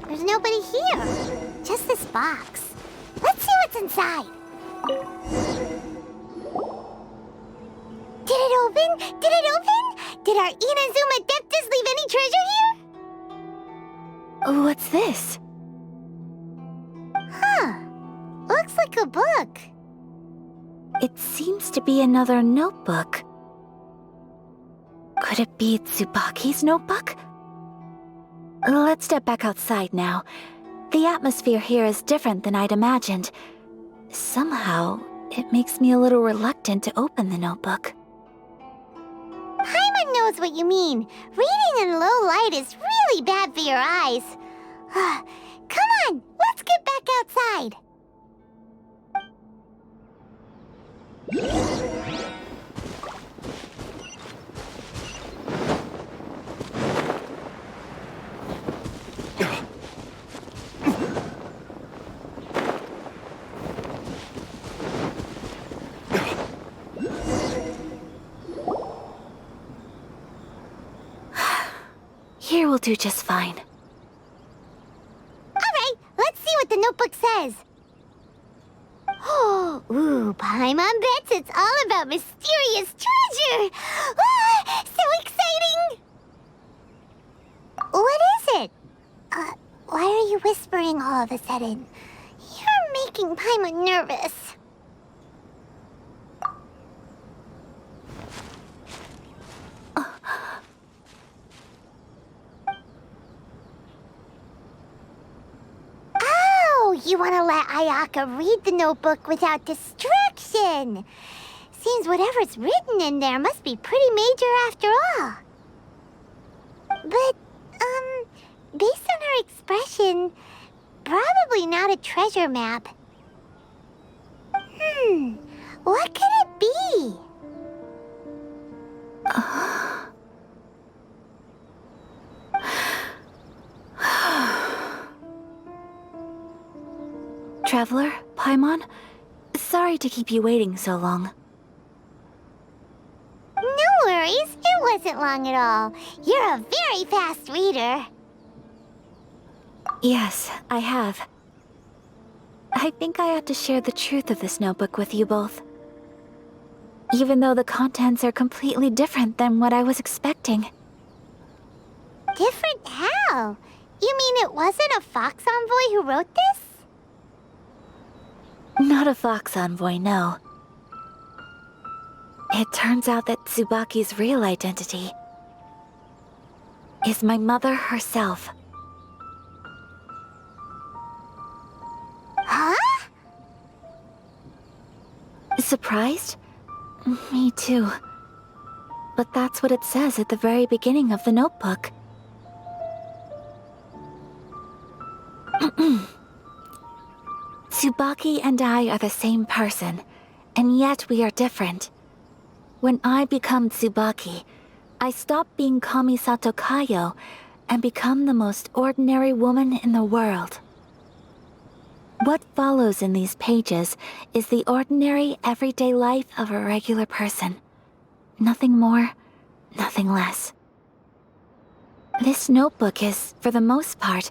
Speaker 1: There's nobody here. Just this box. Let's see what's inside. Did it open? Did it open? Did our Inazuma Adeptus leave any treasure here?
Speaker 2: What's this?
Speaker 1: Huh. Looks like a book.
Speaker 2: It seems to be another notebook. Could it be Tsubaki's notebook? Let's step back outside now. The atmosphere here is different than I'd imagined. Somehow, it makes me a little reluctant to open the notebook.
Speaker 1: Paimon knows what you mean. Reading in low light is really bad for your eyes. Come on, let's get back outside.
Speaker 2: Here will do just fine.
Speaker 1: All right, let's see what the notebook says. Oh, Ooh, Paimon bets it's all about mysterious treasure! Ah, so exciting! What is it? Why are you whispering all of a sudden? You're making Paimon nervous. Oh, you want to let Ayaka read the notebook without distraction. Seems whatever's written in there must be pretty major after all. But, based on her expression, probably not a treasure map. What could it be?
Speaker 2: Traveler, Paimon, sorry to keep you waiting so long.
Speaker 1: No worries, it wasn't long at all. You're a very fast reader.
Speaker 2: Yes, I have. I think I ought to share the truth of this notebook with you both. Even though the contents are completely different than what I was expecting.
Speaker 1: Different how? You mean it wasn't a Fox Envoy who wrote this?
Speaker 2: Not a Fox Envoy, no. It turns out that Tsubaki's real identity is my mother herself.
Speaker 1: Huh?
Speaker 2: Surprised? Me too. But that's what it says at the very beginning of the notebook. Tsubaki and I are the same person, and yet we are different. When I become Tsubaki, I stop being Kamisato Kayo and become the most ordinary woman in the world. What follows in these pages is the ordinary, everyday life of a regular person. Nothing more, nothing less. This notebook is, for the most part,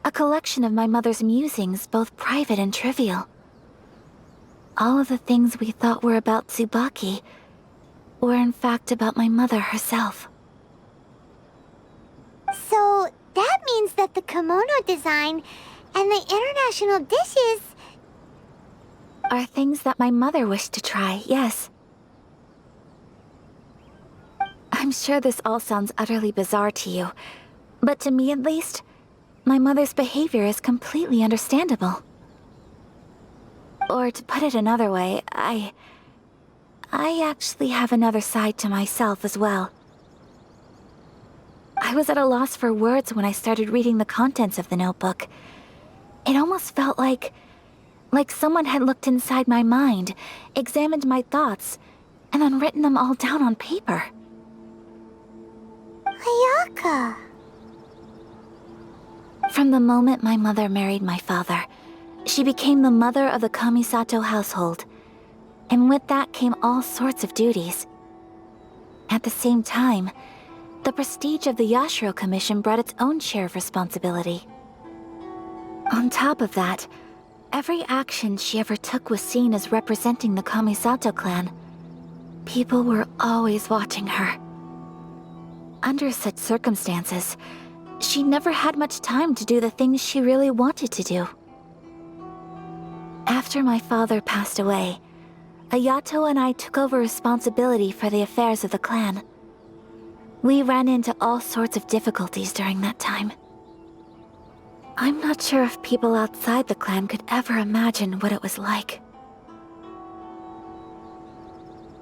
Speaker 2: a collection of my mother's musings, both private and trivial. All of the things we thought were about Tsubaki were in fact about my mother herself.
Speaker 1: So, that means that the kimono design and the international dishes
Speaker 2: are things that my mother wished to try, yes. I'm sure this all sounds utterly bizarre to you, but to me at least, my mother's behavior is completely understandable. Or to put it another way, I actually have another side to myself as well. I was at a loss for words when I started reading the contents of the notebook. It almost felt like someone had looked inside my mind, examined my thoughts, and then written them all down on paper.
Speaker 1: Ayaka.
Speaker 2: From the moment my mother married my father, she became the mother of the Kamisato household. And with that came all sorts of duties. At the same time, the prestige of the Yashiro Commission brought its own share of responsibility. On top of that, every action she ever took was seen as representing the Kamisato Clan. People were always watching her. Under such circumstances, she never had much time to do the things she really wanted to do. After my father passed away, Ayato and I took over responsibility for the affairs of the clan. We ran into all sorts of difficulties during that time. I'm not sure if people outside the clan could ever imagine what it was like.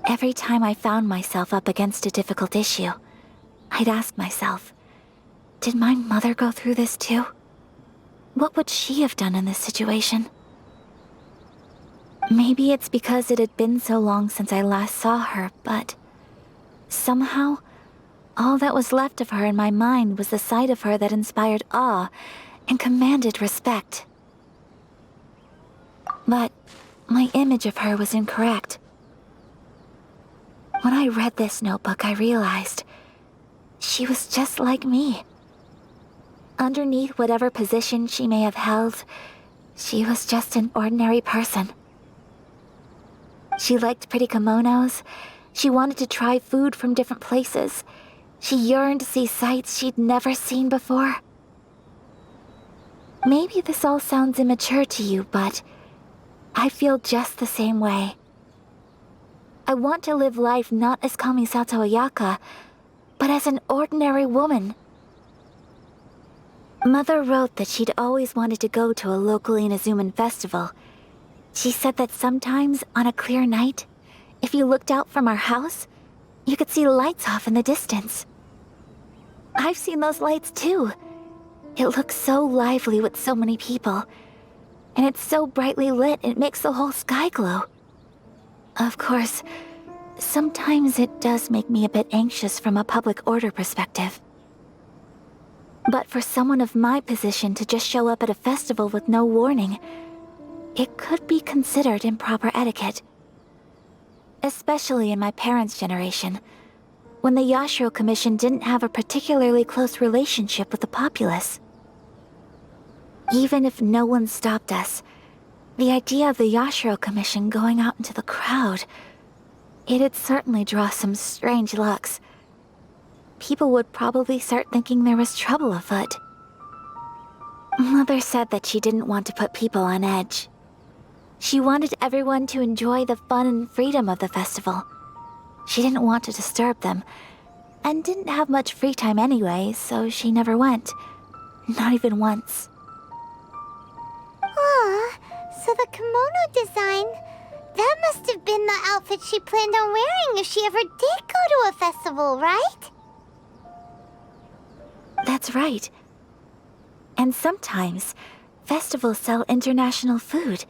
Speaker 2: Every time I found myself up against a difficult issue, I'd ask myself, did my mother go through this too? What would she have done in this situation? Maybe it's because it had been so long since I last saw her, but somehow, all that was left of her in my mind was the sight of her that inspired awe and commanded respect. But my image of her was incorrect. When I read this notebook, I realized she was just like me. Underneath whatever position she may have held, she was just an ordinary person. She liked pretty kimonos. She wanted to try food from different places. She yearned to see sights she'd never seen before. Maybe this all sounds immature to you, but I feel just the same way. I want to live life not as Kamisato Ayaka, but as an ordinary woman. Mother wrote that she'd always wanted to go to a local Inazuman festival. She said that sometimes, on a clear night, if you looked out from our house, you could see lights off in the distance. I've seen those lights too. It looks so lively with so many people. And it's so brightly lit, it makes the whole sky glow. Of course, sometimes it does make me a bit anxious from a public order perspective. But for someone of my position to just show up at a festival with no warning, it could be considered improper etiquette. Especially in my parents' generation, when the Yashiro Commission didn't have a particularly close relationship with the populace. Even if no one stopped us, the idea of the Yashiro Commission going out into the crowd, it'd certainly draw some strange looks. People would probably start thinking there was trouble afoot. Mother said that she didn't want to put people on edge. She wanted everyone to enjoy the fun and freedom of the festival. She didn't want to disturb them, and didn't have much free time anyway, so she never went. Not even once.
Speaker 1: Aw, so the kimono design, that must have been the outfit she planned on wearing if she ever did go to a festival, right?
Speaker 2: That's right. And sometimes, festivals sell international food.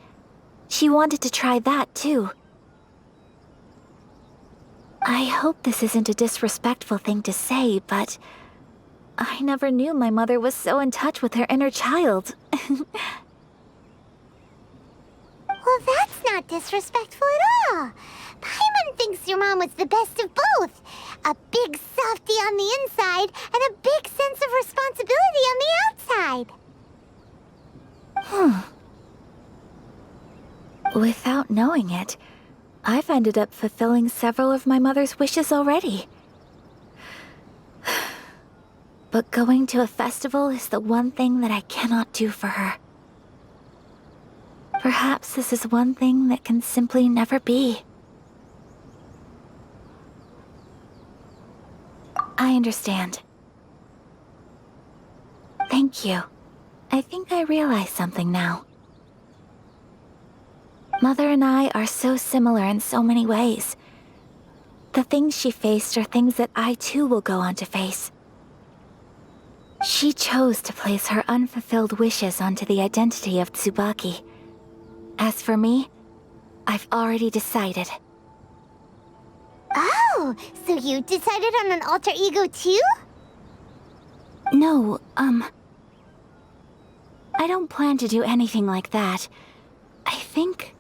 Speaker 2: She wanted to try that too. I hope this isn't a disrespectful thing to say, but I never knew my mother was so in touch with her inner child.
Speaker 1: Well, that's not disrespectful at all. Paimon thinks your mom was the best of both. A big softie on the inside and a big sense of responsibility on the outside.
Speaker 2: Without knowing it, I've ended up fulfilling several of my mother's wishes already. But going to a festival is the one thing that I cannot do for her. Perhaps this is one thing that can simply never be. I understand. Thank you. I think I realize something now. Mother and I are so similar in so many ways. The things she faced are things that I too will go on to face. She chose to place her unfulfilled wishes onto the identity of Tsubaki. As for me, I've already decided.
Speaker 1: Oh, so you decided on an alter ego too?
Speaker 2: No, I don't plan to do anything like that. I think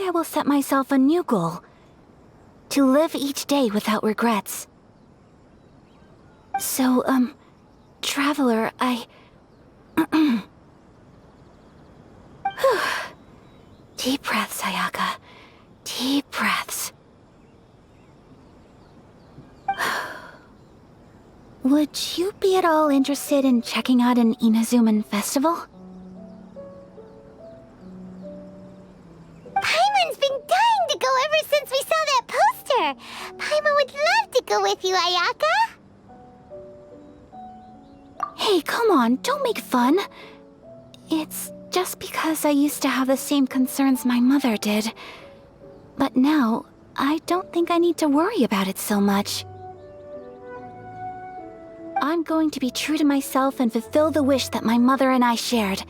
Speaker 2: I will set myself a new goal. To live each day without regrets. So, Traveler, Deep breaths, Ayaka. Deep breaths. Would you be at all interested in checking out an Inazuman festival?
Speaker 1: Paimon's been dying to go ever since we saw that poster. Paimon would love to go with you, Ayaka.
Speaker 2: Hey, come on, don't make fun. It's just because I used to have the same concerns my mother did. But now, I don't think I need to worry about it so much. I'm going to be true to myself and fulfill the wish that my mother and I shared.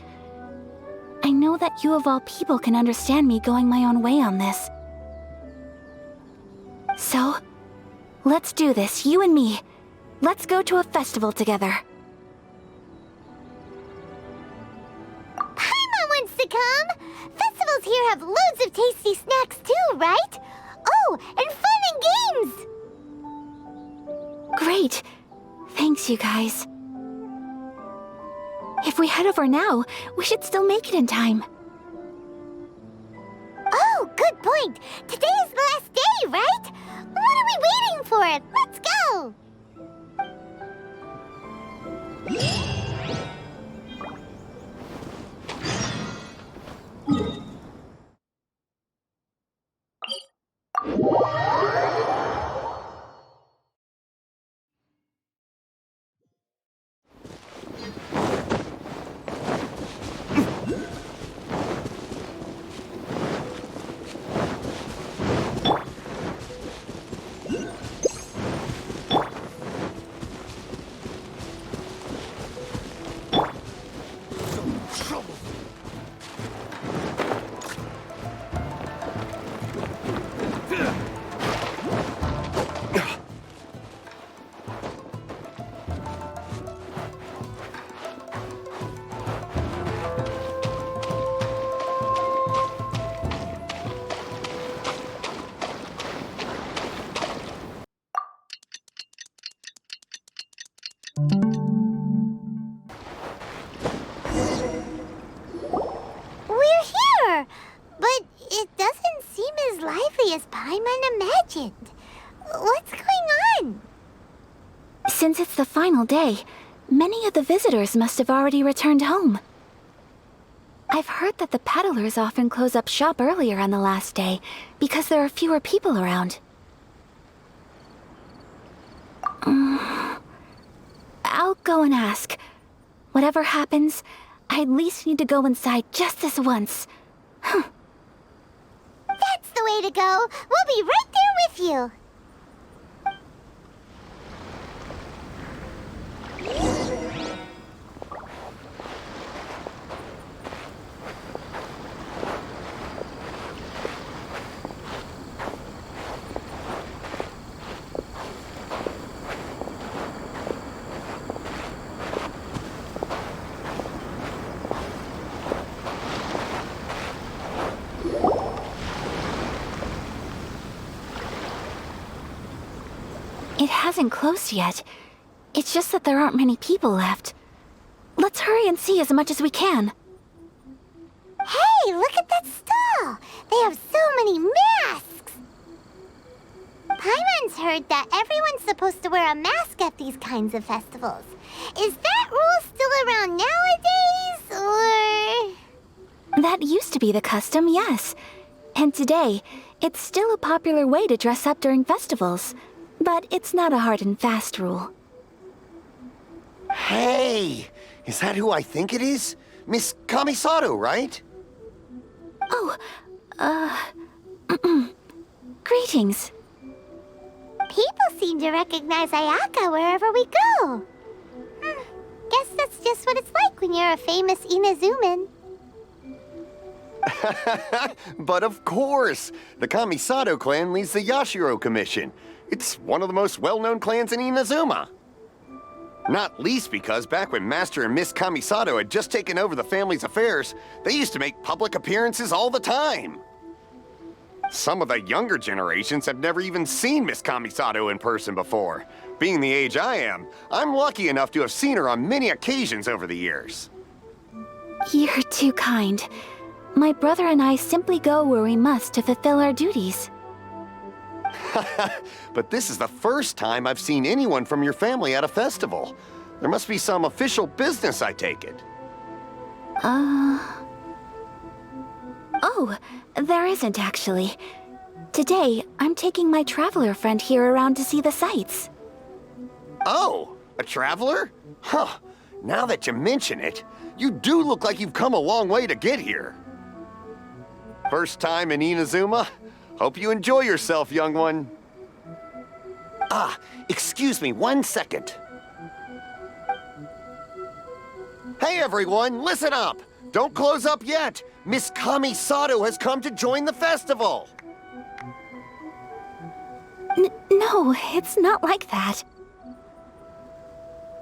Speaker 2: I know that you of all people can understand me going my own way on this. So, let's do this, you and me. Let's go to a festival together.
Speaker 1: Paimon wants to come. Festivals here have loads of tasty snacks too, right? Oh, and fun and games!
Speaker 2: Great. Thanks, you guys. If we head over now, we should still make it in time.
Speaker 1: Oh, good point. point! Today is the last day, right? What are we waiting for? Let's go! We're here! But it doesn't seem as lively as Paimon imagined. What's going on?
Speaker 2: Since it's the final day, many of the visitors must have already returned home. I've heard that the peddlers often close up shop earlier on the last day because there are fewer people around. I'll go and ask. Whatever happens, I at least need to go inside just this once.
Speaker 1: That's the way to go. We'll be right there with you.
Speaker 2: It hasn't closed yet. It's just that there aren't many people left. Let's hurry and see as much as we can.
Speaker 1: Hey, look at that stall! They have so many masks! Paimon's heard that everyone's supposed to wear a mask at these kinds of festivals. Is that rule still around nowadays, or...?
Speaker 2: That used to be the custom, yes. And today, it's still a popular way to dress up during festivals. But it's not a hard and fast rule.
Speaker 8: Hey! Is that who I think it is? Miss Kamisato, right?
Speaker 2: Oh, greetings.
Speaker 1: People seem to recognize Ayaka wherever we go. Guess that's just what it's like when you're a famous Inazuman.
Speaker 8: But of course! The Kamisato Clan leads the Yashiro Commission. It's one of the most well-known clans in Inazuma. Not least because back when Master and Miss Kamisato had just taken over the family's affairs, they used to make public appearances all the time. Some of the younger generations have never even seen Miss Kamisato in person before. Being the age I am, I'm lucky enough to have seen her on many occasions over the years.
Speaker 2: You're too kind. My brother and I simply go where we must to fulfill our duties.
Speaker 8: But this is the first time I've seen anyone from your family at a festival. There must be some official business, I take it.
Speaker 2: Oh, there isn't actually. Today, I'm taking my traveler friend here around to see the sights.
Speaker 8: Oh, a traveler? Huh. Now that you mention it, you do look like you've come a long way to get here. First time in Inazuma? Hope you enjoy yourself, young one. Ah, excuse me 1 second. Hey everyone, listen up! Don't close up yet! Miss Kamisato has come to join the festival!
Speaker 2: No, it's not like that.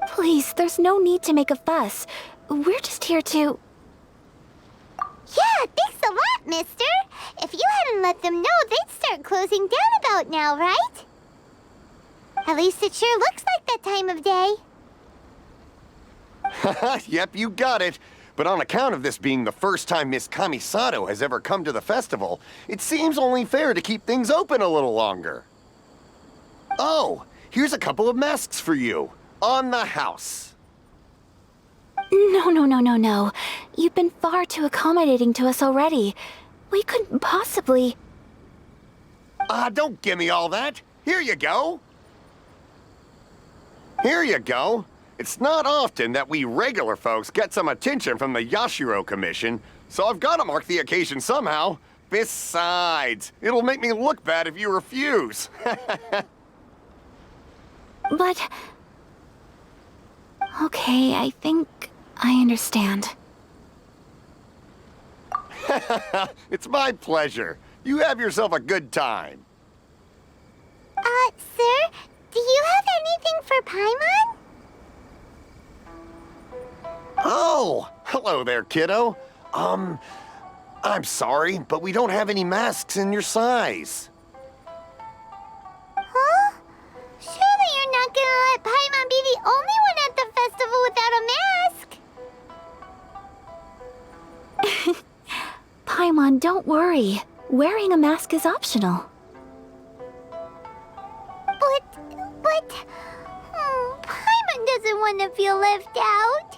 Speaker 2: Please, there's no need to make a fuss. We're just here to...
Speaker 1: Yeah, thanks a lot, mister. If you hadn't let them know, they'd start closing down about now, right? At least it sure looks like that time of day.
Speaker 8: Yep, you got it. But on account of this being the first time Miss Kamisato has ever come to the festival, it seems only fair to keep things open a little longer. Oh, here's a couple of masks for you. On the house.
Speaker 2: No. You've been far too accommodating to us already. We couldn't possibly...
Speaker 8: Don't give me all that. Here you go. Here you go. It's not often that we regular folks get some attention from the Yashiro Commission, so I've got to mark the occasion somehow. Besides, it'll make me look bad if you refuse.
Speaker 2: But... Okay, I think I understand.
Speaker 8: It's my pleasure. You have yourself a good time.
Speaker 1: Sir, do you have anything for Paimon?
Speaker 8: Oh, hello there, kiddo. I'm sorry, but we don't have any masks in your size.
Speaker 1: Huh? Surely you're not gonna let Paimon be the only one at the festival without a mask?
Speaker 2: Paimon, don't worry. Wearing a mask is optional.
Speaker 1: But... Paimon doesn't want to feel left out.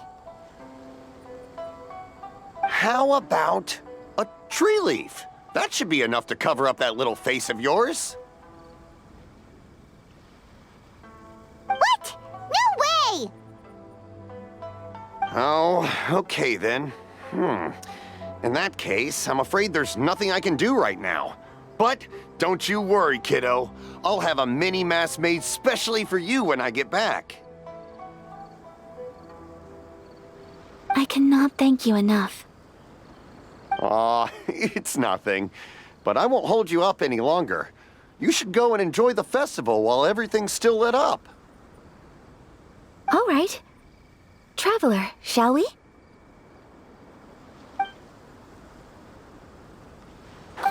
Speaker 8: How about a tree leaf? That should be enough to cover up that little face of yours.
Speaker 1: What? No way!
Speaker 8: Oh, okay then. In that case, I'm afraid there's nothing I can do right now. But don't you worry, kiddo. I'll have a mini mask made specially for you when I get back.
Speaker 2: I cannot thank you enough.
Speaker 8: Aw, it's nothing. But I won't hold you up any longer. You should go and enjoy the festival while everything's still lit up.
Speaker 2: All right. Traveler, shall we?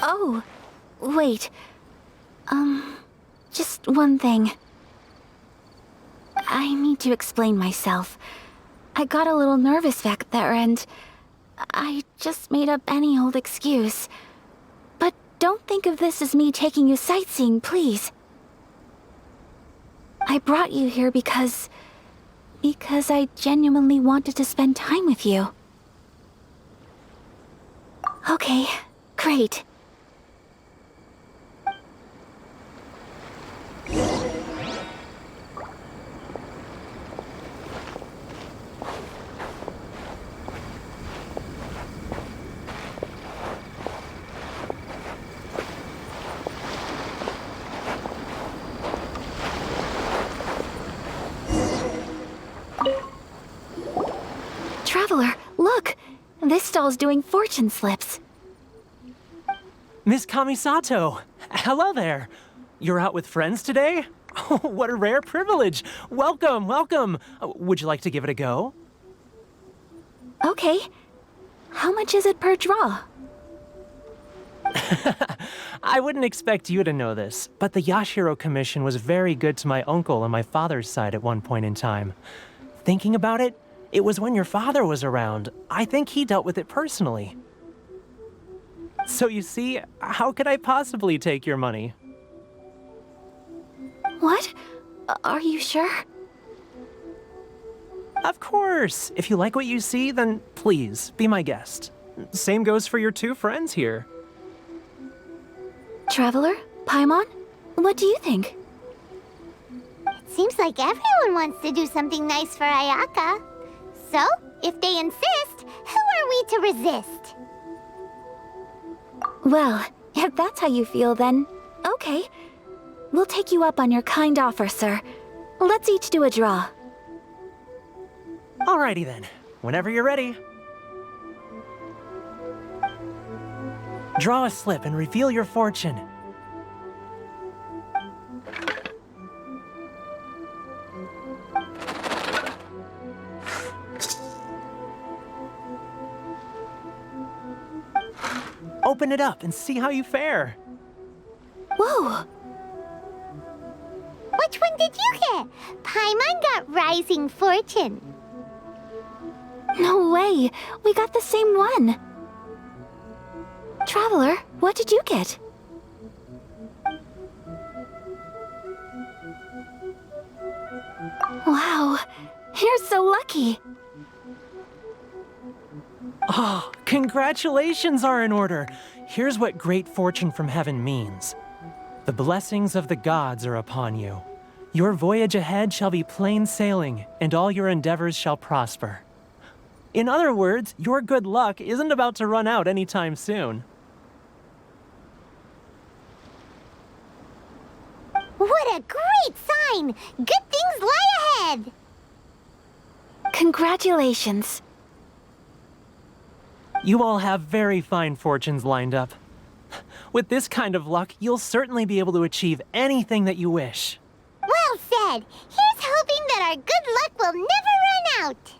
Speaker 2: Oh, wait. Just one thing. I need to explain myself. I got a little nervous back there and I just made up any old excuse. But don't think of this as me taking you sightseeing, please. I brought you here because I genuinely wanted to spend time with you. Okay, great. Traveler, look! This stall's doing fortune slips.
Speaker 9: Miss Kamisato! Hello there! You're out with friends today? Oh, what a rare privilege! Welcome, welcome! Would you like to give it a go?
Speaker 2: Okay. How much is it per draw?
Speaker 9: I wouldn't expect you to know this, but the Yashiro Commission was very good to my uncle on my father's side at one point in time. Thinking about it, it was when your father was around. I think he dealt with it personally. So you see, how could I possibly take your money?
Speaker 2: What? Are you sure?
Speaker 9: Of course! If you like what you see, then please, be my guest. Same goes for your two friends here.
Speaker 2: Traveler? Paimon? What do you think?
Speaker 1: It seems like everyone wants to do something nice for Ayaka. So, if they insist, who are we to resist?
Speaker 2: Well, if that's how you feel, then okay. We'll take you up on your kind offer, sir. Let's each do a draw.
Speaker 9: Alrighty then, whenever you're ready. Draw a slip and reveal your fortune. Open it up and see how you fare.
Speaker 2: Whoa!
Speaker 1: Which one did you get? Paimon got Rising Fortune.
Speaker 2: No way! We got the same one! Traveler, what did you get? Wow, you're so lucky!
Speaker 9: Ah, congratulations are in order! Here's what great fortune from heaven means. The blessings of the gods are upon you. Your voyage ahead shall be plain sailing, and all your endeavors shall prosper. In other words, your good luck isn't about to run out anytime soon.
Speaker 1: What a great sign! Good things lie ahead!
Speaker 2: Congratulations.
Speaker 9: You all have very fine fortunes lined up. With this kind of luck, you'll certainly be able to achieve anything that you wish.
Speaker 1: Well said! Here's hoping that our good luck will never run out!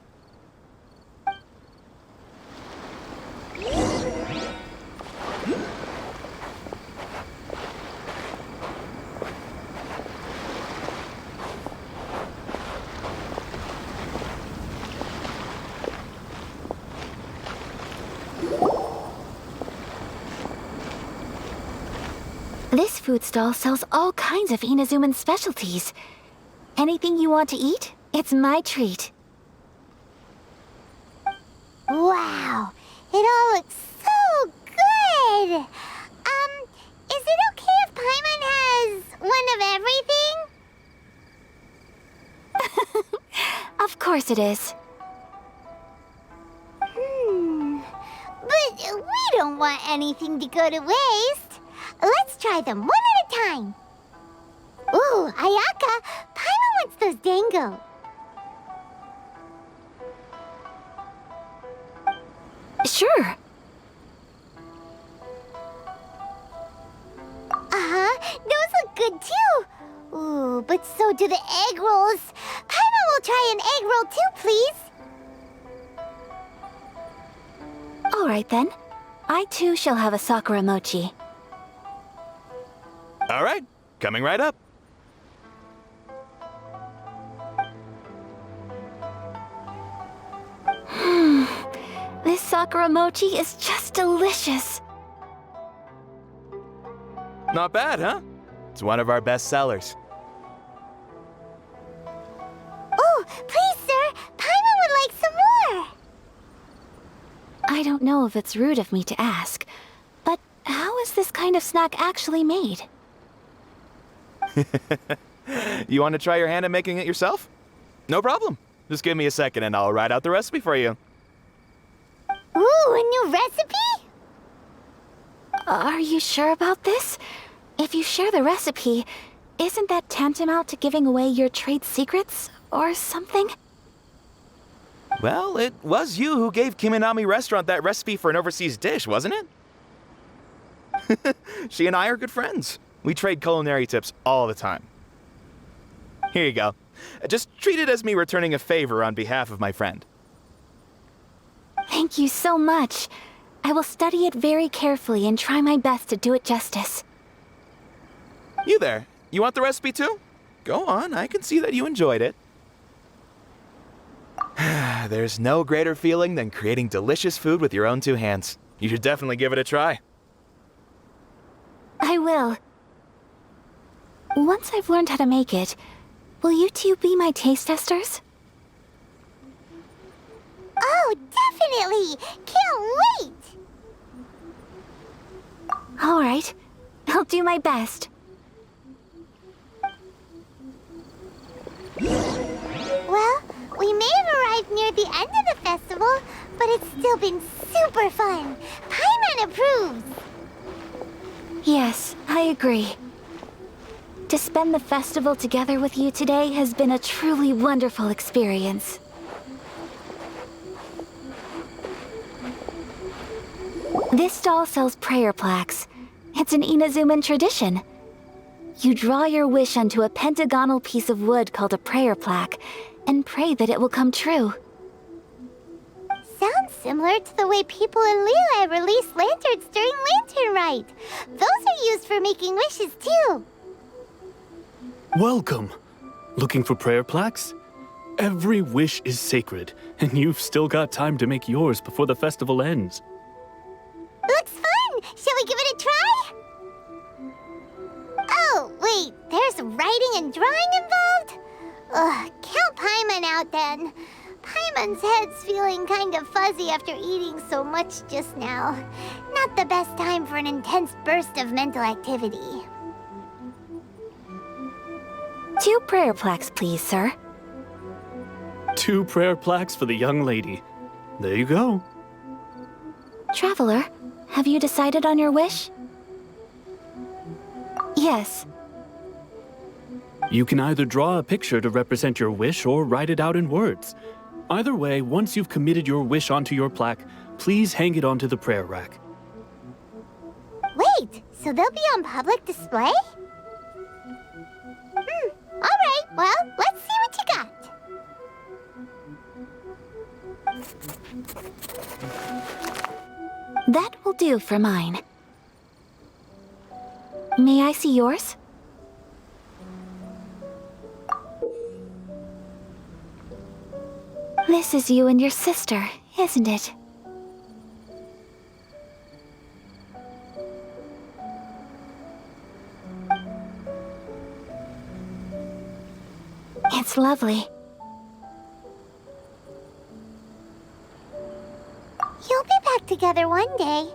Speaker 2: This food stall sells all kinds of Inazuman specialties. Anything you want to eat, it's my treat.
Speaker 1: Wow! It all looks so good! Is it okay if Paimon has one of everything?
Speaker 2: Of course it is.
Speaker 1: But we don't want anything to go to waste. Let's try them one at a time. Ooh, Ayaka! Paimon wants those dango.
Speaker 2: Sure.
Speaker 1: Those look good too. Ooh, but so do the egg rolls. Paimon will try an egg roll too, please.
Speaker 2: All right then. I too shall have a Sakura mochi.
Speaker 10: All right, coming right up.
Speaker 2: This Sakura mochi is just delicious.
Speaker 10: Not bad, huh? It's one of our best sellers.
Speaker 1: Oh, please, sir. Paimon would like some more.
Speaker 2: I don't know if it's rude of me to ask, but how is this kind of snack actually made?
Speaker 10: You want to try your hand at making it yourself? No problem. Just give me a second and I'll write out the recipe for you.
Speaker 1: Ooh, a new recipe?
Speaker 2: Are you sure about this? If you share the recipe, isn't that tantamount to giving away your trade secrets or something?
Speaker 10: Well, it was you who gave Kiminami Restaurant that recipe for an overseas dish, wasn't it? She and I are good friends. We trade culinary tips all the time. Here you go. Just treat it as me returning a favor on behalf of my friend.
Speaker 2: Thank you so much. I will study it very carefully and try my best to do it justice.
Speaker 10: You there. You want the recipe too? Go on, I can see that you enjoyed it. There's no greater feeling than creating delicious food with your own two hands. You should definitely give it a try.
Speaker 2: I will. Once I've learned how to make it, will you two be my taste testers?
Speaker 1: Oh, definitely! Can't wait!
Speaker 2: All right. I'll do my best.
Speaker 1: Well, we may have arrived near the end of the festival, but it's still been super fun. Paimon approves!
Speaker 2: Yes, I agree. To spend the festival together with you today has been a truly wonderful experience. This stall sells prayer plaques. It's an Inazuman tradition. You draw your wish onto a pentagonal piece of wood called a prayer plaque and pray that it will come true.
Speaker 1: Sounds similar to the way people in Liyue release lanterns during Lantern Rite. Those are used for making wishes too.
Speaker 11: Welcome. Looking for prayer plaques? Every wish is sacred, and you've still got time to make yours before the festival ends.
Speaker 1: Looks fun! Shall we give it a try? Oh, wait, there's writing and drawing involved? Ugh, count Paimon out then. Paimon's head's feeling kind of fuzzy after eating so much just now. Not the best time for an intense burst of mental activity.
Speaker 2: 2 prayer plaques, please, sir.
Speaker 11: 2 prayer plaques for the young lady. There you go.
Speaker 2: Traveler, have you decided on your wish? Yes.
Speaker 11: You can either draw a picture to represent your wish or write it out in words. Either way, once you've committed your wish onto your plaque, please hang it onto the prayer rack.
Speaker 1: Wait, so they'll be on public display? Alright, well, let's see what you got.
Speaker 2: That will do for mine. May I see yours? This is you and your sister, isn't it? It's lovely.
Speaker 1: You'll be back together one day.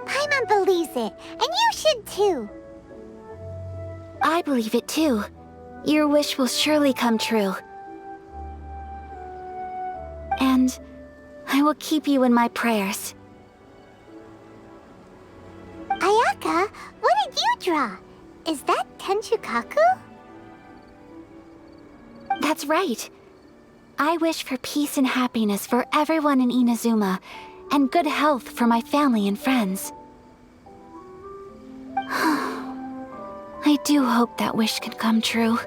Speaker 1: Paimon believes it, and you should too.
Speaker 2: I believe it too. Your wish will surely come true. And I will keep you in my prayers.
Speaker 1: Ayaka, what did you draw? Is that Tenchukaku?
Speaker 2: That's right. I wish for peace and happiness for everyone in Inazuma, and good health for my family and friends. I do hope that wish can come true.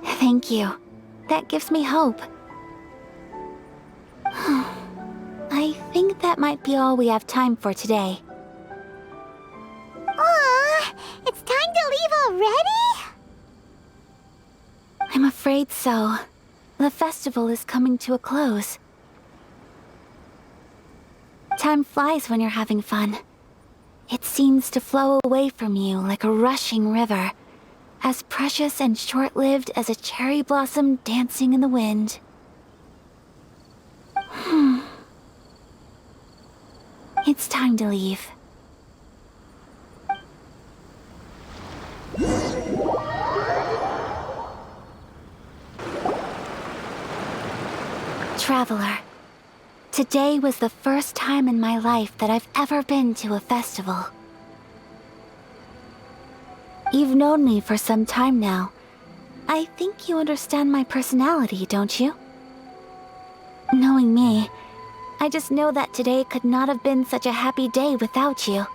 Speaker 2: Thank you. That gives me hope. I think that might be all we have time for today.
Speaker 1: Aw, it's time to leave already?
Speaker 2: I'm afraid so. The festival is coming to a close. Time flies when you're having fun. It seems to flow away from you like a rushing river, as precious and short-lived as a cherry blossom dancing in the wind. It's time to leave. Traveler, today was the first time in my life that I've ever been to a festival. You've known me for some time now. I think you understand my personality, don't you? Knowing me, I just know that today could not have been such a happy day without you.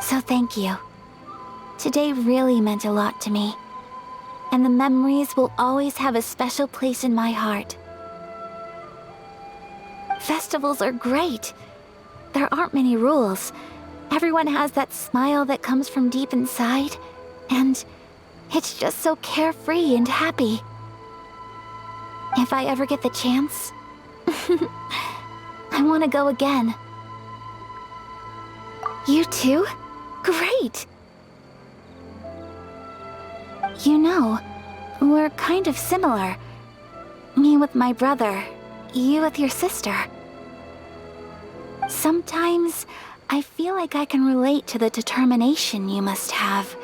Speaker 2: So thank you. Today really meant a lot to me, and the memories will always have a special place in my heart. Festivals are great. There aren't many rules. Everyone has that smile that comes from deep inside, and it's just so carefree and happy. If I ever get the chance, I want to go again. You too? Great! You know, we're kind of similar. Me with my brother, you with your sister. Sometimes, I feel like I can relate to the determination you must have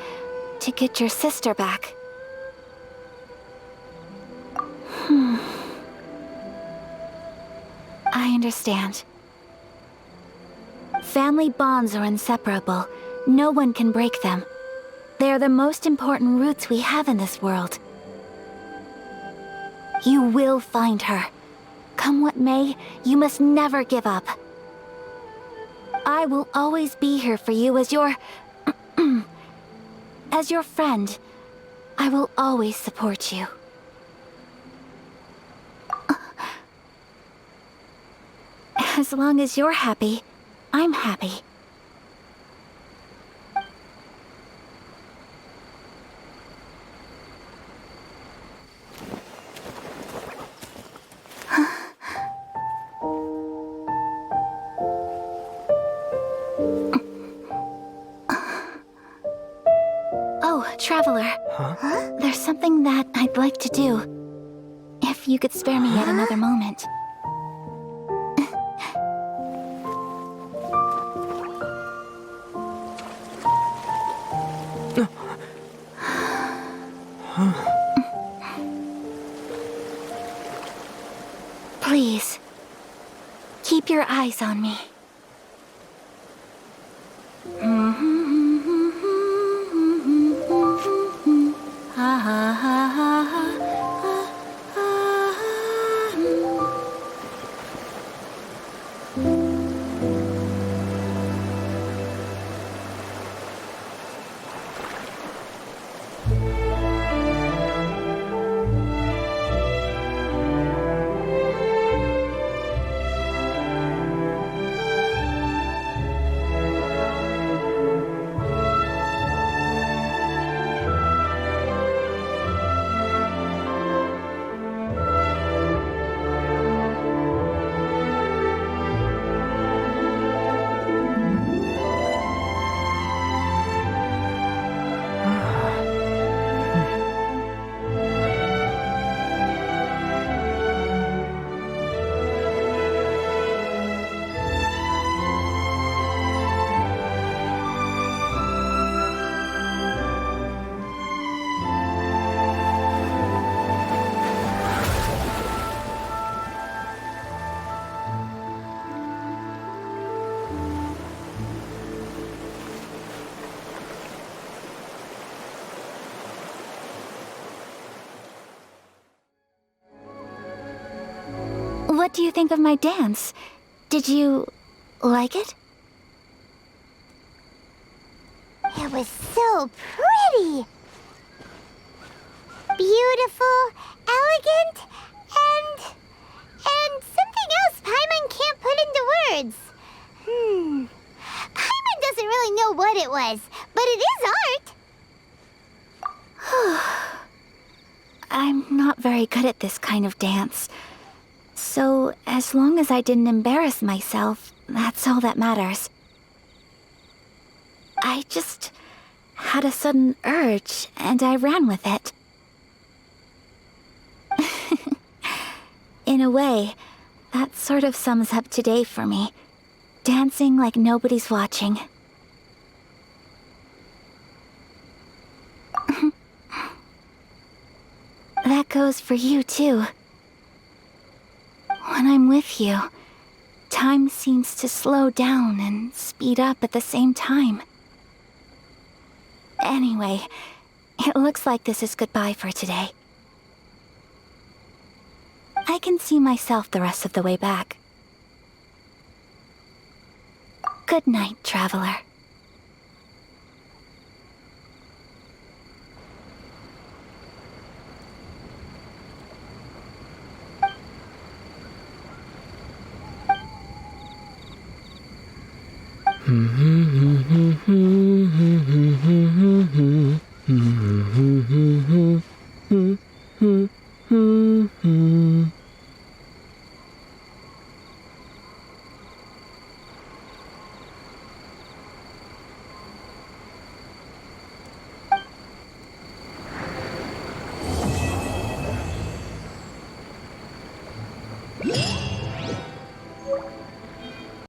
Speaker 2: to get your sister back. I understand. Family bonds are inseparable. No one can break them. They are the most important roots we have in this world. You will find her. Come what may, you must never give up. I will always be here for you as your... as your friend. I will always support you. As long as you're happy, I'm happy. Traveler. There's something that I'd like to do. If you could spare me yet another moment. Please, keep your eyes on me. What do you think of my dance? Did you like it?
Speaker 1: It was so pretty. Beautiful, elegant, and something else Paimon can't put into words. Paimon doesn't really know what it was, but it is art.
Speaker 2: I'm not very good at this kind of dance. So, as long as I didn't embarrass myself, that's all that matters. I just had a sudden urge, and I ran with it. In a way, that sort of sums up today for me. Dancing like nobody's watching. That goes for you, too. When I'm with you, time seems to slow down and speed up at the same time. Anyway, it looks like this is goodbye for today. I can see myself the rest of the way back. Good night, traveler.
Speaker 11: Mm-hmm.